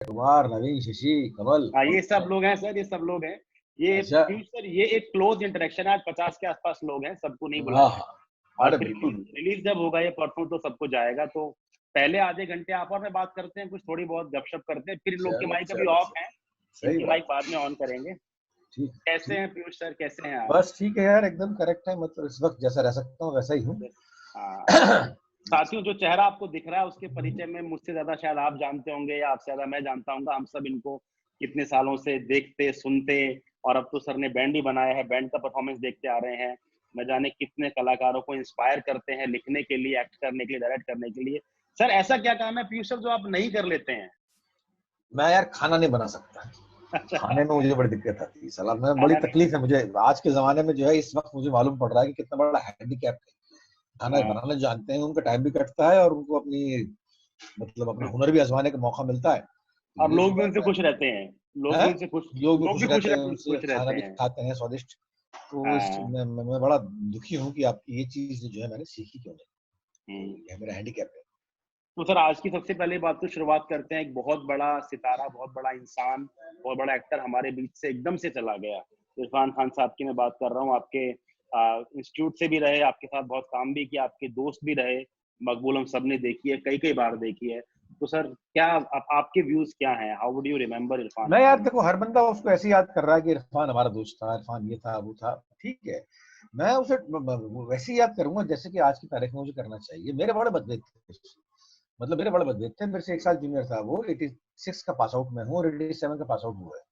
कुमार, नवीन, शशि, कमल। हाँ, ये सब लोग हैं सर, ये सब लोग हैं। ये अच्छा। पीयूष सर, ये एक क्लोज इंटरेक्शन है। आज 50 के आसपास लोग हैं, सबको नहीं हाँ बुलाया है। हाँ, और अरे फिर बिल्कुल रिलीज बिल्कुल। रिलीज जब होगा ये परसों, तो सबको जाएगा। तो पहले आधे घंटे आप और मैं बात करते हैं, कुछ थोड़ी बहुत गपशप करते हैं, फिर इन लोग के चलो माइक अभी चलो ऑफ चलो, है, सही इनकी माइक बात। बाद में ऑन करेंगे। ठीक कैसे ठीक। हैं पीयूष सर, कैसे हैं आप? बस ठीक है यार, एकदम करेक्ट है, मतलब इस वक्त जैसा रह सकता हूँ वैसा ही हूँ। हाँ, साथियों, जो चेहरा आपको दिख रहा है उसके परिचय में मुझसे ज्यादा शायद आप जानते होंगे, या आपसे ज्यादा मैं जानता हूँ। हम सब इनको कितने सालों से देखते सुनते, और अब तो सर ने बैंड ही बनाया है, बैंड का परफॉर्मेंस देखते आ रहे हैं। न जाने कितने कलाकारों को इंस्पायर करते हैं लिखने के लिए, एक्ट करने के लिए, डायरेक्ट करने के लिए। सर, ऐसा क्या काम है पीयूष सर जो आप नहीं कर लेते हैं? मैं यार खाना नहीं बना सकता। अच्छा, खाने में मुझे बड़ी दिक्कत आती है साला, मैं बड़ी खाना नहीं। तकलीफ है मुझे आज के जमाने में, जो है इस वक्त मुझे मालूम पड़ रहा है कि कितना बड़ा हैंडीकैप है। खाना हाँ, बनाना जानते हैं, उनका टाइम भी कटता है और उनको अपनी मतलब अपना हुनर भी आजमाने का मौका मिलता है। तो और ये लोग भी सुबह उनसे खुश रहते हैं। लोग है, भी उनसे खुश, लोग भी लोग खुश भी रहते हैं उनसे, खुश खाना रहते भी हैं। खाते हैं स्वादिष्ट। तो इस हाँ। मैं बड़ा दुखी हूँ कि आपकी ये चीज जो है मैंने सीखी क्यों नहीं। हम्म। तो ये मेरा हैंडीकैप है। तो सर, आज की सबसे पहले बात तो शुरुआत करते हैं। एक बहुत बड़ा सितारा, बहुत बड़ा इंसान, बहुत बड़ा एक्टर हमारे बीच से एकदम से चला गया। इरफान खान साहब की मैं बात कर रहा हूँ। आपके इंस्टीट्यूट से भी रहे, आपके साथ बहुत काम भी किया, आपके दोस्त भी रहे। मकबूल हम सब ने देखी है, कई कई बार देखी है। तो सर, क्या आपके व्यूज क्या हैं? How would you remember Irfan मैं यार खान? देखो, हर बंदा उसको ऐसे याद कर रहा है कि इरफान हमारा दोस्त था, इरफान ये था वो था, ठीक है। मैं उसे वैसे ही याद करूंगा जैसे कि आज की तारीख में मुझे करना चाहिए। मेरे बड़े मतभेद थे उससे। मतलब मेरे बड़े मतभेद थे, मेरे से 1 साल जूनियर था वो। 86 का पास आउट मैं हूँ और 87 का पास आउट हुआ है।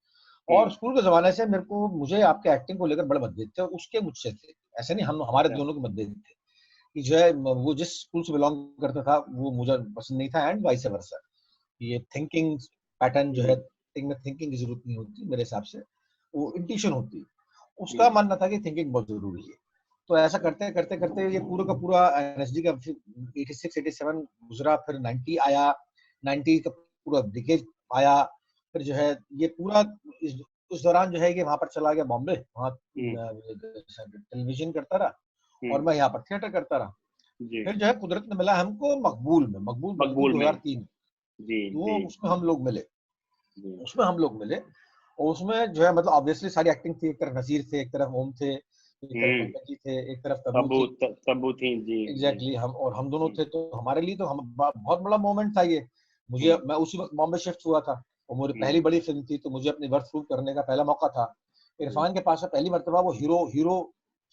और हम्म। स्कूल के जमाने से मुझे आपके एक्टिंग को लेकर बड़े मतभेद थे, उसके मुझसे थे। ऐसे नहीं, हम हमारे अच्छा। दोनों के मतभेद थे कि जो है वो जिस स्कूल से बिलोंग करता था वो मुझे पसंद नहीं था, एंड वाइस वर्सा। ये थिंकिंग पैटर्न जो है, हम्म। थिंकिंग की जरूरत नहीं होती मेरे हिसाब से, वो इंट्यूशन होती है। उसका हम्म। मानना था कि थिंकिंग बहुत जरूरी है। तो ऐसा करते करते करते ये पूरा का पूरा एनएसडी का 86 87 गुजरा, फिर 90 आया, 90 का पूरा डिकेड आया। फिर जो है ये पूरा उस दौरान जो है ये वहां पर चला गया बॉम्बे, वहां हम्म। टेलीविजन करता रहा और हम्म। मैं यहाँ पर थिएटर करता रहा। जी। फिर जो है कुदरत ने मिला हमको मकबूल में, मकबूल बल्कि मकबूल में। 2003। जी। तो जी। उसमें हम लोग मिले, जी। उसमें हम लोग मिले। और उसमें जो है मतलब ऑब्वियसली सारी एक्टिंग थी, एक तरफ नसीर थे, एक तरफ ओम थे, एक तरफ हम्म। पंकज जी थे, एक तरफ तब्बू तब्बू थी। तब्बू थी। जी। जी। एग्जैक्टली हम दोनों थे। तो हमारे लिए तो हम बहुत बड़ा मोमेंट था ये। हम्म। मैं उसी वक्त बॉम्बे शिफ्ट हुआ था और मेरी हम्म। पहली बड़ी फिल्म थी, तो मुझे अपनी वर्थ प्रूव करने का पहला मौका था। हम्म। इरफान के पास में पहली मर्तबा वो हीरो हीरो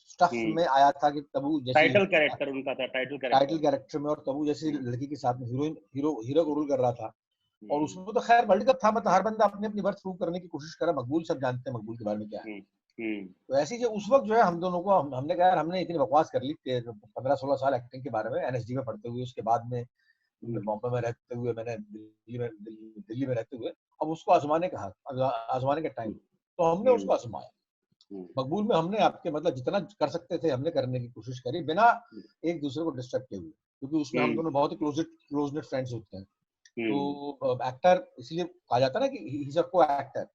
स्टफ हम्म। में आया था कि तब्बू जैसी टाइटल लड़की के साथ, कैरेक्टर उनका था, टाइटल टाइटल कैरेक्टर। कैरेक्टर में, और तब्बू जैसी हम्म। लड़की के साथ में हीरोइन हीरो हीरो को रोल कर रहा था। और हम्म। उसमें तो खैर वर्ल्ड कप था, मतलब हर बंदा अपनी अपनी वर्थ प्रूव करने की कोशिश करा। मकबूल सब जानते हैं मकबूल के बारे में क्या है। हम्म। हम्म। तो ऐसी जो उस वक्त जो है हम दोनों को हमने कहा यार, हमने इतनी बकवास कर ली 15-16 साल एक्टिंग के बारे में एनएसडी में पढ़ते हुए, उसके बाद में हम्म। बॉम्बे में रहते हुए, मैंने दिल्ली में रहते हुए, अब उसको आजमाने का आजमाने का टाइम। तो हमने हम्म। उसको आजमाया। हम्म। मकबूल में हमने आपके मतलब जितना कर सकते थे हमने करने की कोशिश करी, बिना एक दूसरे को डिस्टर्ब किए हुए, क्योंकि उसमें हम हम्म। दोनों बहुत ही क्लोज फ्रेंड्स होते हैं। हम्म। तो एक्टर इसलिए कहा जाता है ना कि ही is a co actor,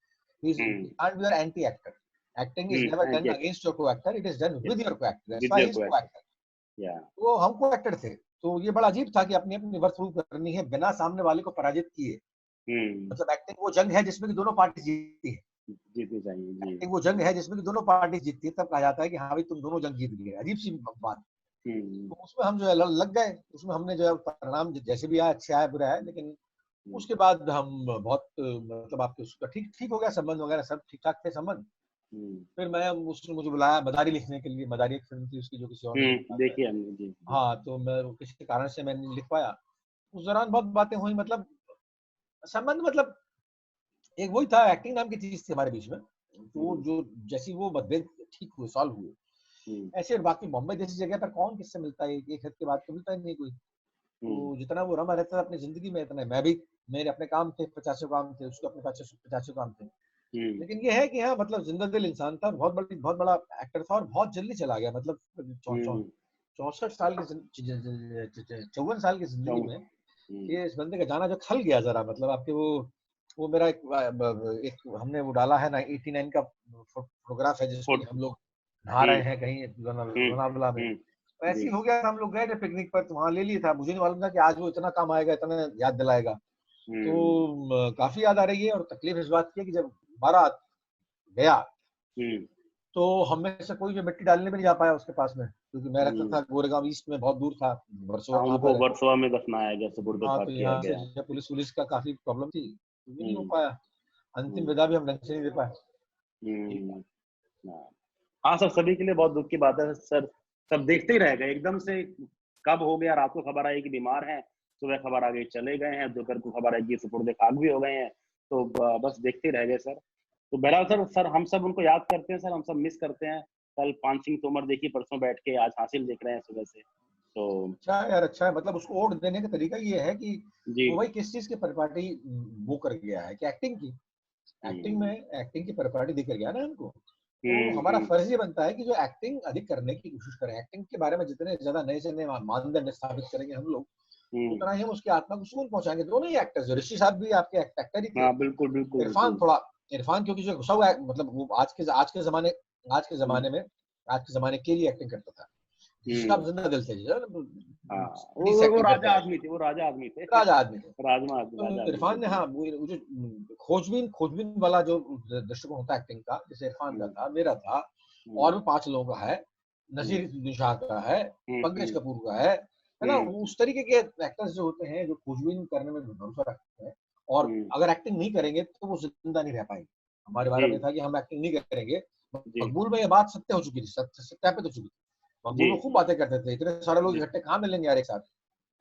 he hmm. Can't be an anti actor. Acting is never done anti against your co actor, it is done with your co actor, that's with why your he is co co actor. Actor. या। तो हम को actor थे। तो ये बड़ा अजीब था कि अपनी अपनी वर्थ प्रूव करनी है बिना सामने वाले को पराजित किए। हम्म। मतलब एक्टिंग वो जंग है जिसमें कि दोनों पार्टी जीतती है। जीतनी चाहिए। जी। एक्टिंग वो जंग है जिसमें कि दोनों पार्टी जीतती है, तब कहा जाता है कि हाँ भाई तुम दोनों जंग जीत गए। अजीब सी बात। हम्म। तो उसमें हम जो है लग गए। उसमें हमने जो है परिणाम जैसे भी आया, अच्छा आया बुरा है, लेकिन हम्म। उसके बाद हम बहुत मतलब आपके उसका ठीक ठीक हो गया, संबंध वगैरह सब ठीक ठाक थे संबंध। हम्म। फिर मैं उसने मुझे बुलाया मदारी लिखने के लिए। मदारी एक फिल्म थी उसकी जो किसी और ने लिखा था। देखिए हमने। जी। जी। हाँ, तो मैं किसी कारण से मैं नहीं लिख पाया। उस दौरान बहुत बातें हुई, मतलब संबंध मतलब एक वही था, एक्टिंग नाम की चीज थी हमारे बीच में। तो हम्म। जो जैसी वो मतभेद ठीक हुए, सॉल्व हुए, हम्म। ऐसे बाकी बॉम्बे जैसी जगह पर कौन किससे मिलता है, एक हद के बाद तो मिलता ही नहीं कोई। हम्म। तो जितना वो रमा रहता था अपनी जिंदगी में, इतना मैं भी, मेरे अपने काम थे, 50 काम थे, उसके अपने 50 काम थे। हम्म। लेकिन ये है कि हाँ, मतलब जिंदा दिल इंसान था, बहुत बड़ा एक्टर था और बहुत जल्दी चला गया। मतलब हम्म। 64 साल की 54 साल की जिंदगी में हम्म। ये इस बंदे का जाना जो खल गया जरा। मतलब आपके वो मेरा एक हमने वो डाला है ना 89 का फोटोग्राफ है जिसमें कि फुट। हम लोग नहा रहे हम्म। हैं कहीं हम्म। लोनावला में। हम्म। तो ऐसे जी। ही हो गया था, हम लोग गए थे पिकनिक पर, तो वहां ले लिया था। मुझे नहीं मालूम था कि आज वो इतना काम आएगा, इतना याद दिलाएगा। काफी याद आ रही है। और तकलीफ इस बात की है कि जब बारात गया तो हम में से कोई जो मिट्टी डालने भी नहीं जा पाया उसके पास में, क्योंकि मैं रहता था गोरेगांव ईस्ट में, बहुत दूर था, वर्सोवा वहां उनको पर है। वर्सोवा में दफनाया गया, सुपुर्द हाँ, खाक तो किया यहाँ से गया। जब पुलिस का काफी प्रॉब्लम थी तो भी नहीं हो हम्म, पाया, अंतिम हम्म, विदा भी हम ढंग से नहीं दे पाए। हम्म, हाँ हाँ सर, सभी के लिए बहुत दुख की बात है सर। सब देखते ही रह गए एकदम से, कब हो गया, रात को खबर आई कि बीमार हैं, सुबह खबर आ गई चले गए हैं, दोपहर को खबर आई कि सुपुर्द खाक भी हो गए हैं। तो बस देखते ही रह गए सर। तो बहरहाल सर हम सब उनको याद करते हैं सर, हम सब मिस करते हैं। कल पान सिंह तोमर देखिए परसों बैठ के, आज हासिल देख रहे हैं सुबह से। तो अच्छा है यार, अच्छा है। मतलब उसको वोट देने का तरीका ये है कि जी। वो भाई किस चीज की परिपाटी वो कर गया है कि एक्टिंग की, हम्म, एक्टिंग की परिपाटी दिख गया ना हमको। तो हम्म, हमारा फर्ज ये बनता है कि जो एक्टिंग अधिक करने की कोशिश करें, एक्टिंग के बारे में जितने ज्यादा नए से नए मानदंड स्थापित करेंगे हम लोग, हम्म, उतना ही हम उसकी आत्मा को सुकून पहुंचाएंगे। दोनों ही एक्टर्स, ऋषि साहब भी आपके एक्टर ही थे, हाँ बिल्कुल बिल्कुल इरफान बिल्कुल। थोड़ा, इरफान क्योंकि जो घुसा हुआ है, मतलब वो आज के हम्म, जमाने में, आज के जमाने के लिए एक्टिंग करता था। ऋषि साहब हम्म, जिंदा दिल थे, हाँ स्टडी से वो एक्टिंग करते राजा आए, आदमी थे, वो राजा आदमी थे। राजा आदमी थे। राजमा आदमी, राजा तो आदमी थे इरफान ने, जी। हाँ, वो जो खोजबीन खोजबीन वाला जो दृष्टिकोण होता है एक्टिंग का, जैसे इरफान का हम्म, था, मेरा था, और हम्म, भी 5 लोगों का है, हम्म, नसीरुद्दीन शाह का है, पंकज हम्म, कपूर का है ना। हम्म, उस तरीके के एक्टर्स जो होते हैं जो खोजबीन करने में भरोसा रखते हैं, और हम्म, अगर एक्टिंग नहीं करेंगे तो वो जिंदा नहीं रह पाएंगे। हमारे बारे जी, में था कि हम एक्टिंग नहीं करेंगे। जी, मकबूल में ये बात सत्य हो चुकी थी, सत्यापित हो चुकी थी। जी, मकबूल में खूब जी, बातें करते थे, इतने सारे लोग जी, इकट्ठे कहाँ मिलेंगे यार एक साथ।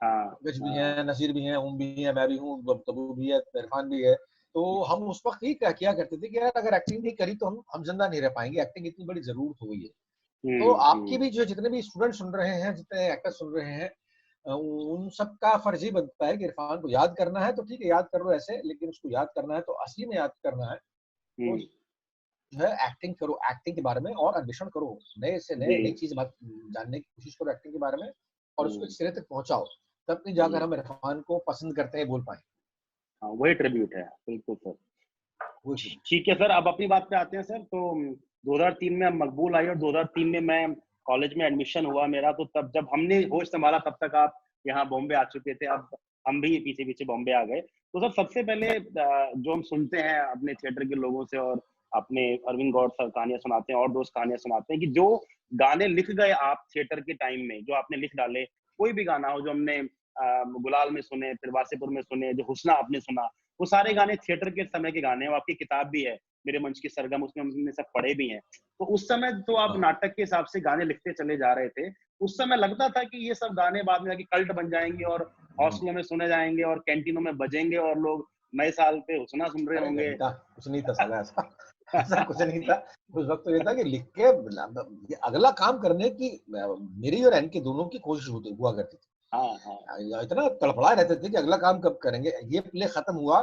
हाँ, पंकज भी हाँ, हैं, नसीर भी हैं, ओम भी हैं, मैं भी हूँ, तब्बू भी है, इरफान भी है। तो हम उस वक्त ही क्या किया करते थे कि यार अगर एक्टिंग नहीं करी तो हम जिंदा नहीं रह पाएंगे, एक्टिंग इतनी बड़ी जरूरत हो गई है। तो आपकी भी जो जितने भी स्टूडेंट सुन रहे हैं, जितने एक्टर सुन रहे हैं, उन सब का फर्ज ही बनता है कि इरफान को याद करना है तो ठीक है, याद कर लो ऐसे, लेकिन उसको याद करना है तो असली में याद करना है। तो हम्म, जो है एक्टिंग करो, एक्टिंग के बारे में और अन्वेषण करो, नए से जी, नए नई चीज जानने की कोशिश करो एक्टिंग के बारे में, और उसको एक हम्म, सिरे तक पहुंचाओ, तब नहीं जाकर जी, हम इरफान को पसंद करते हैं बोल पाए। हाँ वही ट्रिब्यूट है, बिल्कुल सर। वो चीज। ठीक है सर, अब अपनी बात पे आते हैं सर। तो 2003 में मकबूल आई और 2003 में मैं कॉलेज में एडमिशन हुआ मेरा। तो तब जब हमने होश संभाला तब तक आप यहाँ बॉम्बे आ चुके थे, अब हम भी पीछे पीछे बॉम्बे आ गए। तो सर सबसे पहले जो हम सुनते हैं अपने थिएटर के लोगों से, और अपने अरविंद गौड़ सर कहानियां सुनाते हैं और दोस्त कहानियां सुनाते हैं कि जो गाने लिख गए आप थिएटर के टाइम में, जो आपने लिख डाले, कोई भी गाना हो जो हमने गुलाल में सुने, फिर वासेपुर में सुने, जो हुस्ना आपने सुना, वो सारे गाने थिएटर के समय के गाने हैं। वो आपकी किताब भी है मेरे मंच की सरगम, उसमें हमने सब पढ़े भी हैं। तो उस समय तो आप हाँ, नाटक के हिसाब से गाने लिखते चले जा रहे थे। उस समय लगता था कि ये सब गाने बाद में जाके कल्ट बन जाएंगे और हॉस्टलों में सुने जाएंगे और कैंटीनों में बजेंगे और लोग नए साल पे हुस्ना सुन रहे अरे होंगे। नहीं था, कुछ नहीं था साला ऐसा। ऐसा कुछ नहीं था। उस वक्त तो ये था कि लिख के ये अगला काम करने की मेरी और एन की दोनों की कोशिश होती हुआ करती थी। हाँ, हाँ, इतना तड़फड़ाए रहते थे कि अगला काम कब करेंगे। ये प्ले खत्म हुआ,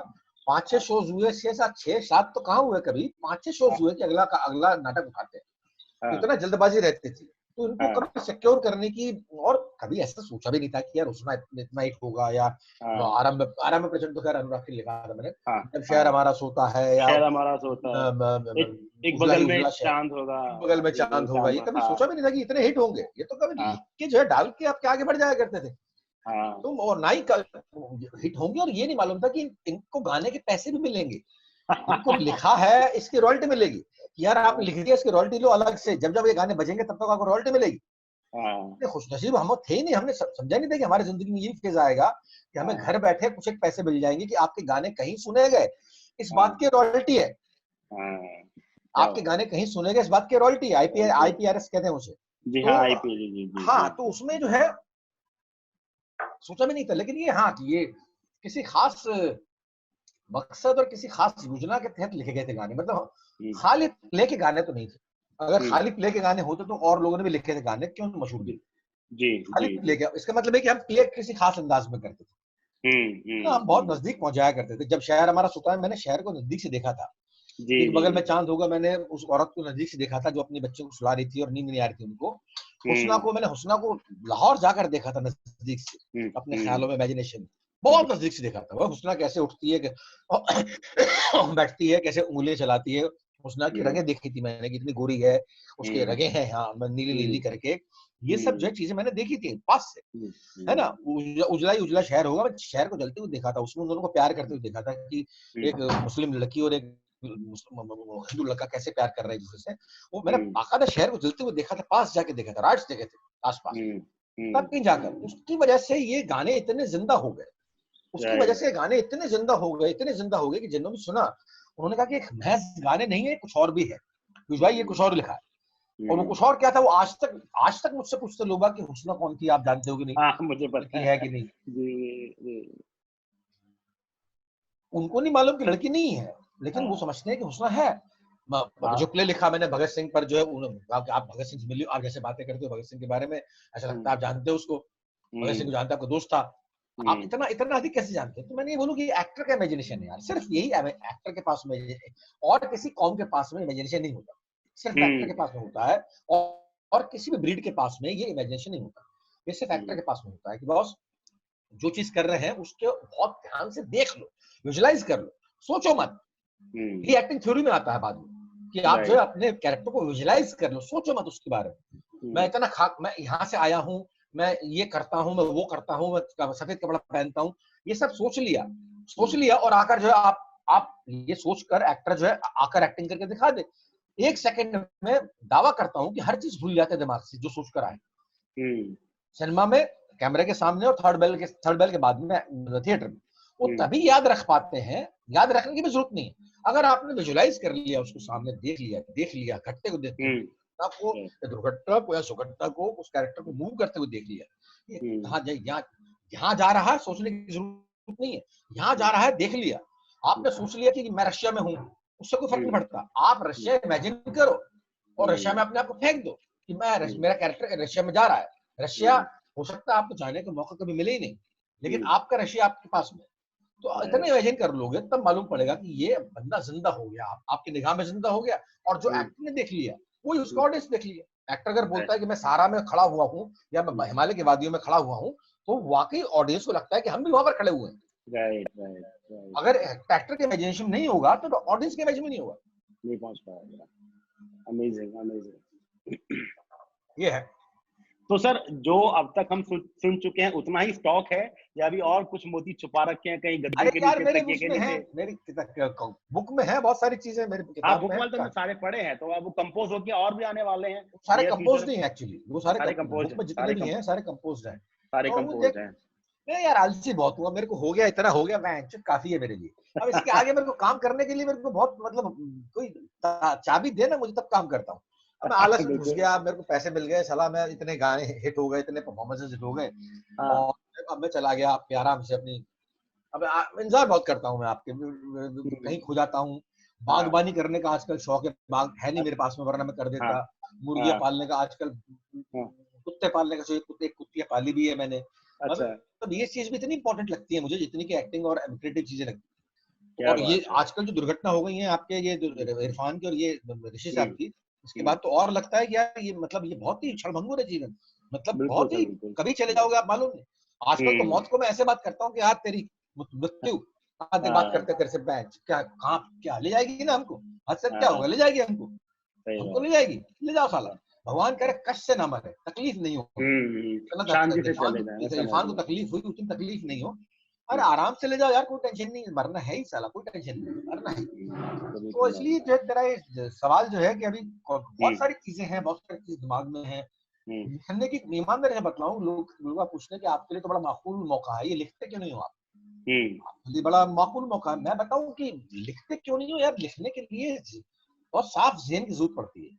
5-6 हाँ, शोज हुए, 6-7 तो कहाँ हुए, कभी 5-6 शोज हाँ, हुए कि अगला नाटक उठाते हैं। तो हाँ, इतना जल्दबाजी रहती थी, तो इनको हाँ, कभी सिक्योर करने की, और कभी ऐसा सोचा भी नहीं था कि यार उसमें इतना हिट होगा, या हाँ, आरंभ प्रचंड तो खैर अनुराग के लिखा था मैंने, हाँ, जब शहर हाँ, हमारा सोता है, या शहर हमारा सोता है, एक एक उजला ही बगल में उजला शहर, चांद होगा, एक बगल में एक बगल चांद होगा, चांद ये होगा, कभी हाँ, सोचा भी नहीं था कि इतने हिट होंगे। ये तो कभी लिख हाँ, के जो है डाल के आपके आगे बढ़ जाया करते थे। हाँ, तो और ना ही हिट होंगे, और ये नहीं मालूम था कि इनको गाने के पैसे भी मिलेंगे। इनको लिखा है, इसकी रॉयल्टी मिलेगी, कि यार आपने लिख दिया, इसकी रॉयल्टी लो अलग से, जब जब ये गाने बजेंगे तब तक आपको रॉयल्टी मिलेगी। हाँ, इतने खुशनसीब हम थे ही नहीं, हमने समझा नहीं था कि हमारी जिंदगी में ये फेज आएगा कि हमें हाँ, घर बैठे कुछ एक पैसे मिल जाएंगे, कि आपके गाने कहीं सुने गए, इस बात हाँ, की रॉयल्टी है। हाँ, क्या आपके बात है। गाने कहीं सुने गए, इस बात की रॉयल्टी है, आईपीआरएस कहते हैं उसे। जी तो हाँ, आईपी, जी जी जी हाँ, जी। तो उसमें जो है सोचा भी नहीं था, लेकिन ये हाँ कि ये किसी खास मकसद और किसी खास योजना के तहत लिखे गए थे गाने। मतलब हम्म, खाली प्ले के गाने तो नहीं थे। अगर हम्म, खाली प्ले के गाने होते तो और लोगों ने भी लिखे थे गाने, क्यों मशहूर जी नहीं। जी खाली जी। प्ले के, इसका मतलब है कि हम प्ले किसी खास अंदाज में करते थे ना, हम बहुत हम्म, नजदीक पहुंच जाया करते थे। जब शहर हमारा सुता है, मैंने शहर को नजदीक से देखा था। जी एक जी बगल में जी। चांद होगा, मैंने उस औरत को नजदीक से देखा था जो अपने बच्चे को सुला रही थी और नींद नहीं आ रही थी उनको। हम्म, मैंने हुस्ना को लाहौर जाकर देखा था नजदीक से, हम्म, अपने हम्म, ख्यालों में, इमेजिनेशन में जी, बहुत नजदीक से देखा था। वह हुस्ना कैसे उठती है बैठती है, कैसे उंगलियां चलाती है, हुस्ना की रगें देखी थी मैंने कि इतनी गोरी है, उसके रगें हैं यहाँ नीली नीली करके, ये सब जो है चीजें मैंने देखी थी पास से, है ना। उजला ही उजला शहर होगा, मैं शहर को जलते हुए देखा था, उसमें उन दोनों को प्यार करते हुए देखा था कि एक मुस्लिम लड़की और एक हिंदू लड़का कैसे प्यार कर रहा है एक दूसरे से। वो मैंने बाकायदा शहर को जलते हुए देखा था, पास जाके देखा था, राइट्स देखे थे आसपास, तब कहीं जाकर। उसकी वजह से ये गाने इतने जिंदा हो गए, उसकी वजह से गाने इतने जिंदा हो गए, इतने जिंदा हो गए कि जिन्होंने सुना उन्होंने कहा कि एक महज गाने नहीं है, कुछ और भी है, भाई ये कुछ और लिखा है। और वो कुछ और क्या था, वो आज तक मुझसे पूछते लोग कि हुस्ना कौन थी, आप जानते हो कि नहीं? हाँ, मुझे पता है कि नहीं? जी। उनको नहीं मालूम कि लड़की नहीं है, लेकिन वो समझते हैं कि हुस्ना है। जो प्ले लिखा मैंने भगत सिंह पर, जो है आप भगत सिंह से मिलिए, आप जैसे बातें करते हो भगत सिंह के बारे में, ऐसा लगता है आप जानते हो उसको, भगत सिंह को जानते हैं, आपका दोस्त था, आप इतना इतना अधिक कैसे जानते हैं? तो मैंने ये बोलूं कि एक्टर का इमेजिनेशन है यार, सिर्फ यही एक्टर के पास में, और किसी कौम के पास में इमेजिनेशन नहीं होता, सिर्फ एक्टर के पास में होता है। और किसी भी ब्रीड के पास में ये इमेजिनेशन नहीं होता, ये सिर्फ एक्टर के पास में होता है कि बॉस जो चीज कर रहे हैं उसके बहुत ध्यान से देख लो, विजुलाइज कर लो, सोचो मत। ये एक्टिंग थ्योरी में आता है बाद में कि आप जो है अपने कैरेक्टर को विजुलाइज कर लो, सोचो मत उसके बारे में। मैं यहाँ से आया हूँ, मैं ये करता हूँ, मैं वो करता हूँ, मैं सफेद कपड़ा पहनता हूँ, ये सब सोच लिया और आकर जो है आप ये सोचकर एक्टर जो है आकर एक्टिंग करके दिखा दे। 1 सेकंड में दावा करता हूँ कि हर चीज भूल जाते दिमाग से जो सोच कर आए। सिनेमा में कैमरे के सामने और थर्ड बेल के बाद में थिएटर में वो तभी याद रख पाते हैं, याद रखने की भी जरूरत नहीं है। अगर आपने विजुलाइज कर लिया, उसको सामने देख लिया घटते को देख लिया, आपको दुर्घटना को या सुघटना को, उस कैरेक्टर को मूव करते हुए देख लिया, यहाँ जा रहा है सोचने की जरूरत नहीं है, यहाँ जा रहा है देख लिया, आपने सोच लिया कि मैं रशिया में हूँ, उससे कोई फर्क नहीं पड़ता। आप रशिया इमेजिन करो और रशिया में अपने आप को फेंक दो कि मेरा कैरेक्टर रशिया में जा रहा है। रशिया हो सकता है आपको जाने का मौका कभी मिले ही नहीं, लेकिन आपका रशिया आपके पास में, तो इतना इमेजिन कर लोगे तब मालूम पड़ेगा कि ये बंदा जिंदा हो गया, आपकी निगाह में जिंदा हो गया। और जो एक्टर ने देख लिया वही उसका ऑडियंस देख लिया। एक्टर अगर बोलता है कि मैं सहारा में खड़ा हुआ हूँ या मैं हिमालय की वादियों में खड़ा हुआ हूँ, तो वाकई ऑडियंस को लगता है कि हम भी वहां पर खड़े हुए हैं। अगर एक्टर के इमेजिनेशन नहीं होगा तो ऑडियंस के इमेजिन में नहीं होगा, नहीं पहुंच पाएगा। अमेजिंग। ये है। तो सर जो अब तक हम सुन चुके हैं उतना ही स्टॉक है या अभी और कुछ मोती छुपा रखे हैं कहीं गद्दे के नीचे, तकिए के नीचे? मेरी बुक में है बहुत सारी चीजें, मेरी किताब बुक में तो मैं सारे पढ़े हैं, तो अब वो कंपोज होके और भी आने वाले हैं? सारे कंपोज नहीं है एक्चुअली, वो सारे कंपोज में जितने भी हैं सारे कंपोज हैं, सारे कंपोज हैं। मैं यार आलसी बहुत हुआ, मेरे को हो गया, इतना हो गया, मैं काफी है मेरे लिए। अब इसके आगे मेरे को काम करने के लिए मेरे को बहुत मतलब कोई चाबी दे ना मुझे, तब काम करता हूँ। अब मैं आलस में घुस गया, मेरे को पैसे मिल गए, साला मैं इतने गाने हिट हो गए, इतने परफॉर्मेंसेस हिट हो गए, और अब मैं चला गया अपने आराम से अपनी। अब इंतजार बहुत करता हूँ मैं आपके, कहीं खो जाता हूँ। बागबानी करने का आजकल शौक है, बाग है नहीं मेरे पास में, वरना मैं कर देता। मुर्गियां पालने का आजकल, कुत्ते पालने का, कुत्तियां पाली भी है मैंने। मतलब ये चीज भी इतनी इंपॉर्टेंट लगती है मुझे जितनी की एक्टिंग और क्रिएटिव चीजें लगती है। और ये आजकल जो दुर्घटना हो गई है आपके, ये इरफान की और ये ऋषि साहब की, इसके बाद तो और लगता है कि यार ये मतलब ये बहुत ही क्षणभंगुर है जीवन, मतलब बहुत ही कभी चले जाओगे आप मालूम नहीं। आजकल तो मौत को मैं ऐसे बात करता हूँ कि यार तेरी मृत्यु बात करते तेरे से बेंच क्या कहाँ क्या ले जाएगी ना हमको, हद से क्या होगा, ले जाएगी हमको ले जाएगी, ले जाओ साला, भगवान करे कष्ट से ना मरे, तकलीफ नहीं हो, इरफान को तकलीफ हुई उतनी तकलीफ नहीं हो, अरे आराम से ले जाओ यार, कोई टेंशन नहीं, मरना है ही साला, कोई टेंशन नहीं, मरना है। तो इसलिए जो तेरा ये सवाल जो है कि अभी बहुत सारी चीजें हैं, बहुत सारी चीज दिमाग में है लिखने की। ईमानदारी से बतलाऊं, लोग पूछने कि आपके लिए तो बड़ा माकूल मौका है, ये लिखते क्यों नहीं हो आप? ये बड़ा माकूल मौका है। मैं बताऊं कि लिखते क्यों नहीं हो यार, लिखने के लिए बहुत साफ ज़हन की जरूरत पड़ती है।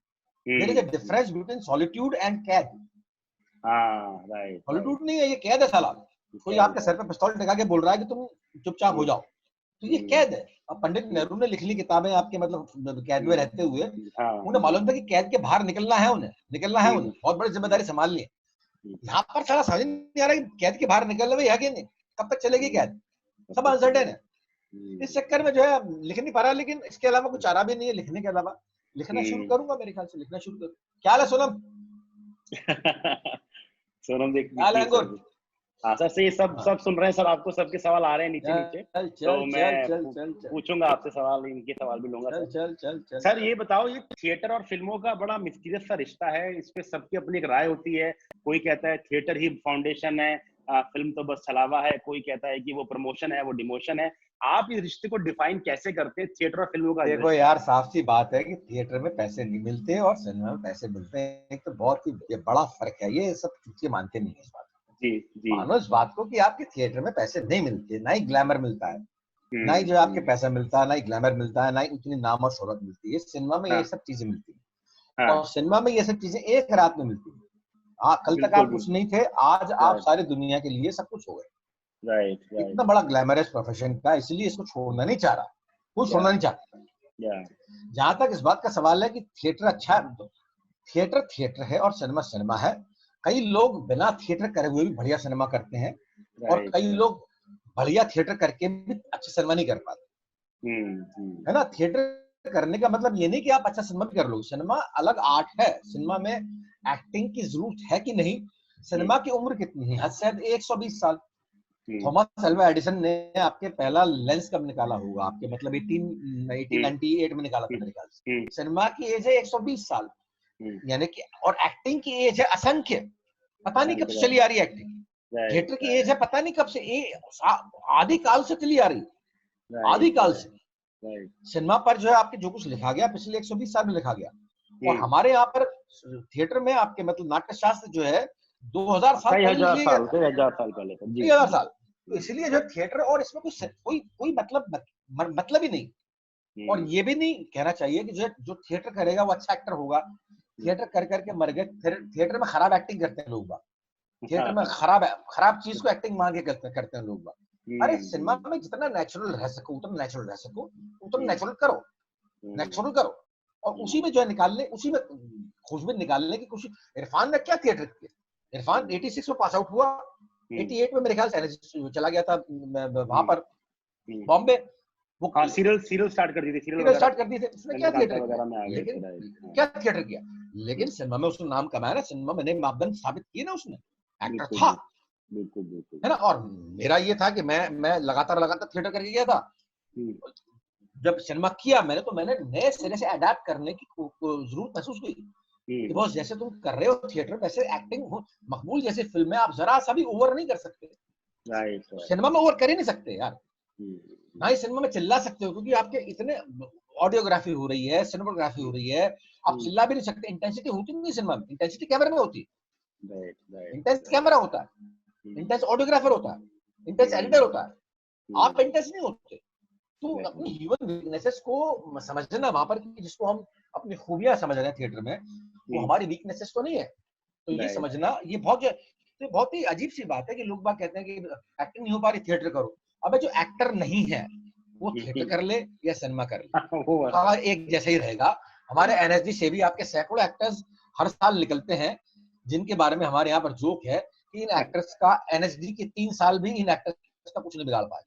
There is a difference between solitude and कैद। राइट, सॉलिट्यूड नहीं है, ये कैद है साला। कोई आपके सर पे पिस्तौल टिका के बोल रहा है कि तुम चुपचाप हो जाओ, तो ये कैद है। अब पंडित नेहरू ने लिख ली किताबें आपके मतलब कैद में रहते हुए, उन्हें मालूम था कि कैद के बाहर निकलना है उन्हें, बहुत बड़ी जिम्मेदारी संभाल ली। यहाँ पर साला समझ नहीं आ रहा कि कैद के बाहर निकलने में है कि नहीं, कब तक चलेगी कैद, सब अनसर्टेन है। इस चक्कर में जो है लिख नहीं पा रहा, लेकिन इसके अलावा कुछ चारा भी नहीं है लिखने के अलावा। लिखना शुरू करूंगा, मेरे ख्याल से लिखना शुरू करूँ। क्या हाल है सोनम? सोनम देख हाँ सर, से ये सब हाँ, सब सुन रहे हैं सर, आपको सबके सवाल आ रहे हैं नीचे नीचे, चल तो चल चल मैं चल चल चल पूछूंगा आपसे सवाल, इनके सवाल भी लूंगा चल सर। चल चल चल सर चल। ये बताओ, ये थिएटर और फिल्मों का बड़ा मिस्टीरियस सा रिश्ता है, इस पे सबकी अपनी एक राय होती है। कोई कहता है थिएटर ही फाउंडेशन है, फिल्म तो बस छलावा है। कोई कहता है कि वो प्रमोशन है, वो डिमोशन है। आप इस रिश्ते को डिफाइन कैसे करते हैं, थिएटर और फिल्मों का देखो रिश्ता? यार, साफ सी बात है कि थिएटर में पैसे नहीं मिलते और सिनेमा में पैसे मिलते हैं। एक तो बहुत ही ये बड़ा फर्क है, ये सब चीजें मानते नहीं है इस बात को। जी जी। मानो इस बात को कि आपके थिएटर में पैसे नहीं मिलते, ना ही ग्लैमर मिलता है, ना ही हम्म जो आपके हम्म, पैसा मिलता है, ना ही ग्लैमर मिलता है, ना ही उतनी नाम और शोहरत मिलती है। सिनेमा में ये हाँ सब चीजें मिलती है हाँ, और सिनेमा में ये सब चीजें एक रात में मिलती है। कल तक बिल्कुल आप कुछ बिल्कुल। नहीं थे, आज आप राइट सारी दुनिया के लिए सब कुछ हो गए। राइट इतना राइट। बड़ा ग्लैमरस प्रोफेशन का, इसलिए इसको छोड़ना नहीं चाह रहा, कोई या छोड़ना नहीं चाहता। या। जहां तक इस बात का सवाल है कि थिएटर अच्छा है, तो थिएटर थिएटर है और सिनेमा सिनेमा है। कई लोग बिना थिएटर करे हुए भी बढ़िया सिनेमा करते हैं और राइट कई राइट। लोग बढ़िया थिएटर करके भी अच्छा सिनेमा नहीं कर पाते, है हम्म। ना। थिएटर करने का मतलब ये नहीं कि आप अच्छा सिनेमा भी कर लो। सिनेमा अलग आर्ट है। सिनेमा में एक्टिंग की जरूरत है कि नहीं। हम्म सिनेमा की उम्र कितनी है? हद से हद 120 साल। हम्म थॉमस अल्वा एडिसन ने आपके पहला लेंस कब निकाला होगा? आपके मतलब 1898 में निकाला था हम्म मेरे ख्याल से। हम्म सिनेमा की एज है 120 साल, हम्म। यानी कि, और एक्टिंग की एज है असंख्य। पता नहीं कब से चली आ रही है एक्टिंग। राइट थिएटर की एज राइट है पता नहीं कब से, आदि काल से चली आ रही, आदि राइट काल राइट से। राइट। सिनेमा पर जो है आपके जो कुछ लिखा गया पिछले 120 साल में लिखा गया। और हम्म। हमारे यहाँ पर थिएटर में आपके मतलब नाट्य शास्त्र जो है 2000 साल कई पहले लिख हजार लिया गया साल, था, कई हजार साल पहले तक। जी कई हजार जी। साल। तो इसलिए जो थिएटर और इसमें कोई कोई मतलब ही नहीं। और हम्म ये भी नहीं कहना चाहिए कि जो जो थिएटर करेगा वो अच्छा एक्टर होगा। हम्म। थिएटर कर करके मर गए। थिएटर में खराब एक्टिंग करते हैं लोग बाग। थिएटर हाँ में हाँ। खराब खराब चीज को एक्टिंग मान के करते हैं लोग बाग। अरे सिनेमा हम्म। में जितना नेचुरल रह सको उतना नेचुरल रह सको, उतना हम्म नेचुरल करो, हम्म नेचुरल करो। और उसी में जो है निकालने, उसी में खोजबीन निकालने की कोशिश। इरफान ने क्या थिएटर किया? इरफान हम्म 86 में पास आउट हुआ, हम्म 88 में मेरे ख्याल से चला गया था वहां हम्म पर हम्म। बॉम्बे। वो हाँ, सीरियल सीरियल स्टार्ट कर दी थी, सीरियल सीरियल वगैरह। स्टार्ट कर दिए थे, उसने क्या चंद्रकांता थिएटर किया? वगैरह में आ गए थे। लेकिन राइट। हाँ। क्या थिएटर किया? लेकिन हम्म, सिनेमा में उसने नाम कमाया ना, सिनेमा में ने मापदंड साबित किए ना उसने, एक्टर बिल्कुल था, बिल्कुल बिल्कुल बिल्कुल। है ना। और मेरा ये था कि मैं लगातार लगातार थिएटर करके गया था। हम्म जब सिनेमा किया मैंने, तो मैंने नए सिरे से अडेप्ट करने की जरूरत महसूस की कि हम्म। बॉस जैसे तुम कर रहे हो थिएटर, वैसे एक्टिंग हो। मकबूल जैसी फिल्में आप जरा सा भी ओवर नहीं कर सकते, राइट राइट। सिनेमा में ओवर कर ही नहीं सकते यार। ना हम्म ही सिनेमा में चिल्ला सकते हो, क्योंकि आपके इतने ऑडियोग्राफी हो रही है, सिनेमाग्राफी हो रही है, आप हम्म। चिल्ला भी नहीं सकते। इंटेंसिटी होती नहीं सिनेमा में, इंटेंसिटी कैमरे में होती राइट है। Right intense right. कैमरा होता है, हम्म इंटेंस ऑडियोग्राफर होता है, इंटेंस एडिटर हम्म होता है। आप हम्म। इंटेंस नहीं होते। तो अपनी राइट। ह्यूमन वीकनेसेस को समझना वहां पर, कि जिसको हम अपनी खूबियां समझ रहे हैं थिएटर में, वो हम्म। हमारी वीकनेसेस तो नहीं है। तो ये राइट। समझना, ये बहुत ही अजीब सी बात है कि लोग बात कहते हैं कि एक्टिंग नहीं हो पा रही, थिएटर करो। अबे जो एक्टर नहीं है वो थिएटर कर ले या सिनेमा कर ले, वो हाँ एक जैसा ही रहेगा। हमारे एनएसडी से भी आपके सैकड़ों एक्टर्स हर साल निकलते हैं, जिनके बारे में हमारे यहाँ पर जोक है कि इन एक्टर्स का एनएसडी के 3 साल भी इन एक्टर्स का कुछ नहीं बिगाड़ पाए।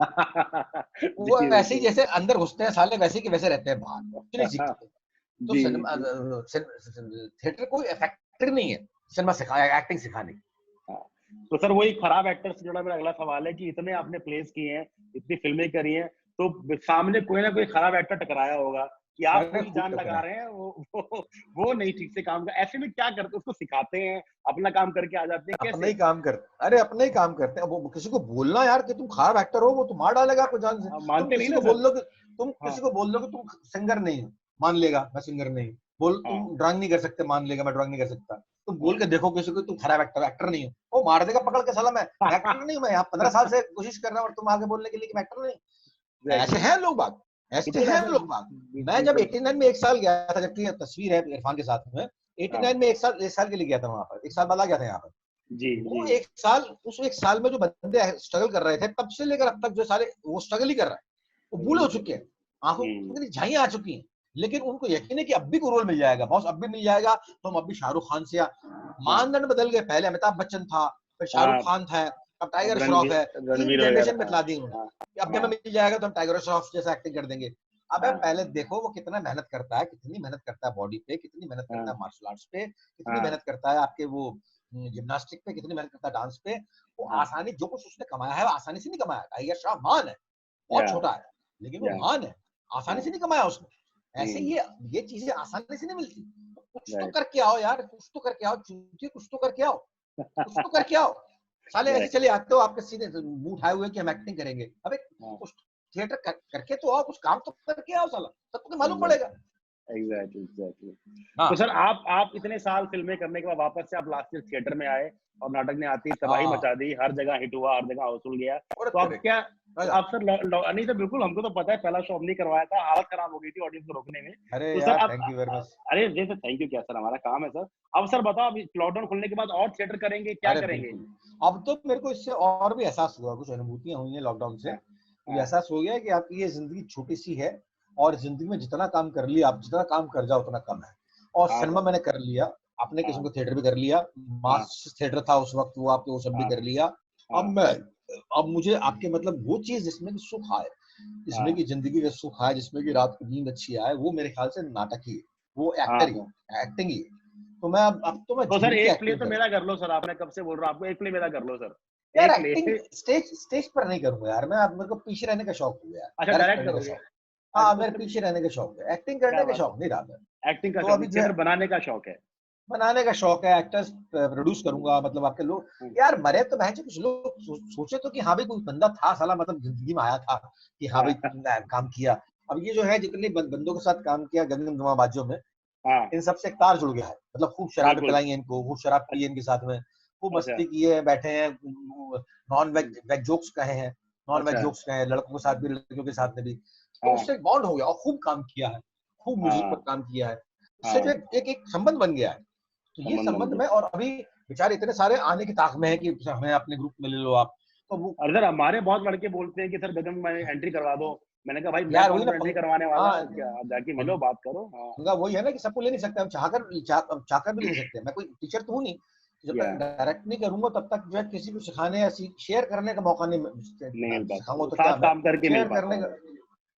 वो जी ऐसे ही बिल्कुल। जैसे अंदर घुसते हैं साले, वैसे के वैसे रहते हैं बाहर, कुछ नहीं सीखते। तो जी सिनेमा जी। थिएटर कोई फैक्ट्री नहीं है सिनेमा सिखाया एक्टिंग सिखाने की। हाँ। तो सर वही खराब एक्टर से जुड़ा मेरा अगला सवाल है कि इतने आपने प्लेस किए हैं, इतनी फिल्में करी हैं, तो सामने कोई ना कोई खराब एक्टर टकराया होगा कि आप अरे पूरी खूब जान लगा टकराए, रहे हैं, वो नहीं ठीक से काम कर। ऐसे में क्या करते, उसको सिखाते हैं, अपना काम करके आ जाते हैं, अपना ही कैसे? काम करते, अरे अपना ही काम करते हैं। वो किसी को बोलना यार कि तुम खराब एक्टर हो, वो तो मार डालेगा आपको जान से। तुम मानते नहीं किसी ना को सर। बोल लो कि हाँ तुम सिंगर नहीं हो, मान लेगा मैं सिंगर नहीं हूँ। बोल हाँ तुम ड्राइंग नहीं कर सकते, मान लेगा मैं ड्राइंग नहीं कर सकता। तुम बोल हाँ। के देखो किसी को तुम खराब एक्टर नहीं हो, वो मार देगा पकड़ के। साला मैं एक्टर नहीं हूँ, मैं यहाँ 15 साल से कोशिश कर रहा हूँ और तुम आगे बोलने के लिए कि मैं एक्टर नहीं। ऐसे एग्जैक्टली। हैं लोग बाग, ऐसे बिल्कुल हैं ऐसा। लोग बाग। मैं जब बिल्कुल। 89 में 1 साल गया था, जबकि ये तस्वीर है इरफान के साथ में, हाँ 89 में 1 साल के लिए गया था वहां पर, 1 साल बाद आ गया था यहाँ पर। जी जी। वो 1 साल, उस 1 साल में जो बंदे स्ट्रगल कर रहे थे, तब से लेकर अब तक जो सारे वो स्ट्रगल ही कर रहे हैं, वो बूढ़े हो बिल्कुल। चुके हैं, आंखों में झाइयां आ चुकी हैं। लेकिन उनको यकीन है कि अब भी कोई रोल मिल जाएगा, बॉस अब भी मिल जाएगा, तो हम अब भी शाहरुख खान से, या हाँ मानदंड बदल गए। पहले अमिताभ बच्चन था, फिर शाहरुख हाँ। खान था, अब टाइगर अब श्रॉफ रणवीर, है। तीन रणवीर जनरेशन वगैरह। हाँ बतला दी उन्होंने हाँ कि अब भी हमें हाँ मिल जाएगा तो हम टाइगर श्रॉफ जैसा एक्टिंग कर देंगे। अब हाँ पहले देखो वो कितना मेहनत करता है, कितनी मेहनत करता है बॉडी पे, कितनी मेहनत करता हाँ है मार्शल आर्ट्स पे, कितनी हाँ मेहनत करता है आपके वो जिम्नास्टिक पे, कितनी मेहनत करता है डांस पे। वो हाँ, आसानी, जो कुछ उसने कमाया है वो आसानी से नहीं कमाया। टाइगर श्रॉफ महान है, बहुत या छोटा है, लेकिन वो या महान है, आसानी या से नहीं कमाया उसने। ऐसे हम्म, ये चीजें आसानी से नहीं मिलती। तो कुछ तो राइट, करके आओ यार, कुछ तो करके आओ चूतिए, कुछ तो करके आओ, कुछ तो करके आओ। साले ऐसे करेक्ट, चले आते हो आपके सीधे मुंह उठाए हुए कि हम एक्टिंग करेंगे। अबे कुछ थिएटर करके तो आओ, कुछ काम तो करके आओ साला, तब तो मालूम पड़ेगा। Exactly, exactly. तो हाँ सर आप इतने साल फिल्में करने के बाद वापस से आप लास्ट ईयर थिएटर में आए और नाटक ने आती तबाही हाँ, मचा दी, हर जगह हिट हुआ, हर जगह हाउसफुल गया। और तो आप करेक्ट। क्या, राजा, आप सर नहीं सर बिल्कुल, हमको तो पता है पहला शो हमने करवाया था, हालत खराब हो गई थी ऑडियंस को रोकने में। अरे तो सर यार अब थैंक यू वेरी मच। अरे जी सर, थैंक यू क्या सर, हमारा काम है सर। अब सर बताओ, अभी लॉकडाउन खुलने के बाद और थिएटर करेंगे, क्या अरे करेंगे? बिल्कुल, अब तो मेरे को इससे और भी एहसास हुआ, कुछ अनुभूतियां हुई हैं लॉकडाउन से। हाँ, मुझे हाँ, एहसास हो गया कि आपकी ये जिंदगी छोटी सी है, और जिंदगी में जितना काम कर लिया, आप जितना काम कर जाओ उतना कम है। और हाँ सिनेमा सर, मैंने कर लिया, अपने किस्म हाँ, का थिएटर भी कर लिया, हाँ, मास थिएटर था उस वक्त, वो आपके वो सब भी हाँ, कर लिया। अब हाँ, मैं, अब मुझे आपके मतलब वो चीज जिसमें कि सुख आए, जिसमें हाँ, कि जिंदगी का सुख आए, जिसमें कि रात को नींद अच्छी आए, वो मेरे ख्याल से नाटक ही है, वो हाँ एक्टर ही सर। है, एक्टिंग ही है। तो मैं अब तो मैं तो सर झूम के एक प्ले एक्टिंग तो करूँ। मेरा कर लो सर, आपने कब से बोल रहा हूँ आपको, एक प्ले मेरा कर लो सर, यार एक एक्टिंग प्ले। स्टेज स्टेज पर नहीं करूंगा यार मैं, अब मेरे को पीछे रहने का शौक हो गया, अच्छा, डायरेक्ट डायरेक्ट करने का करोगे? शौक। अच्छा हाँ, तो मेरे सर पीछे रहने का शौक है, एक्टिंग क्या करने का बात शौक नहीं रहा मैं। है, एक्टिंग का तो शौक अभी नहीं, जो है थिएटर बनाने का शौक है। बनाने का शौक है, एक्टर्स प्रोड्यूस करूंगा, मतलब आपके लोग हम्म, यार मरे तो बहन कुछ लोग सोचे तो कि हाँ भाई कोई बंदा था साला, मतलब जिंदगी में आया था कि हाँ भाई हाँ, तुमने काम किया। अब ये जो है जितने बंदों के साथ काम किया गगन गवा बाजों में, हाँ, इन सबसे एक तार जुड़ गया है। मतलब खूब शराबें बिल्कुल। पिलाई हैं इनको, खूब शराब पी है इनके साथ में, खूब अच्छा, मस्ती की है, बैठे हैं, नॉन हम्म, वेज वेज जोक्स कहे हैं, नॉन वेज अच्छा, जोक्स कहे हैं, लड़कों के साथ भी लड़कियों के साथ में भी। तो हाँ, उससे एक बॉन्ड हो गया, और खूब काम किया है, खूब म्यूजिक पर हाँ, काम किया है, उससे जो हाँ, एक संबंध बन गया है। तो ये संबंध बन संबंध गया। में, और अभी बेचारे इतने सारे आने की ताक में है कि हमें अपने ग्रुप में ले लो आप, तो वो और सर हमारे बहुत लड़के बोलते हैं कि सर गगन में एंट्री करवा दो। मैंने कहा भाई मैं यार वही कौन ना सा एंट्री करवाने वाला हाँ, हूँ, क्या आप जाके मिलो, बात करो। हाँ, पंगा वही है ना कि सबको ले नहीं सकते हम, चाहकर भी ले नहीं सकते। मैं कोई टीचर तो हूँ नहीं, जब या तक डायरेक्ट नहीं करूंगा तब तक जो है किसी को सिखाने या शेयर करने का मौका नहीं नहीं मिल सिखाऊंगा पाता, तो क्या साथ मैं काम करके मिल शेयर पाता करने है। का।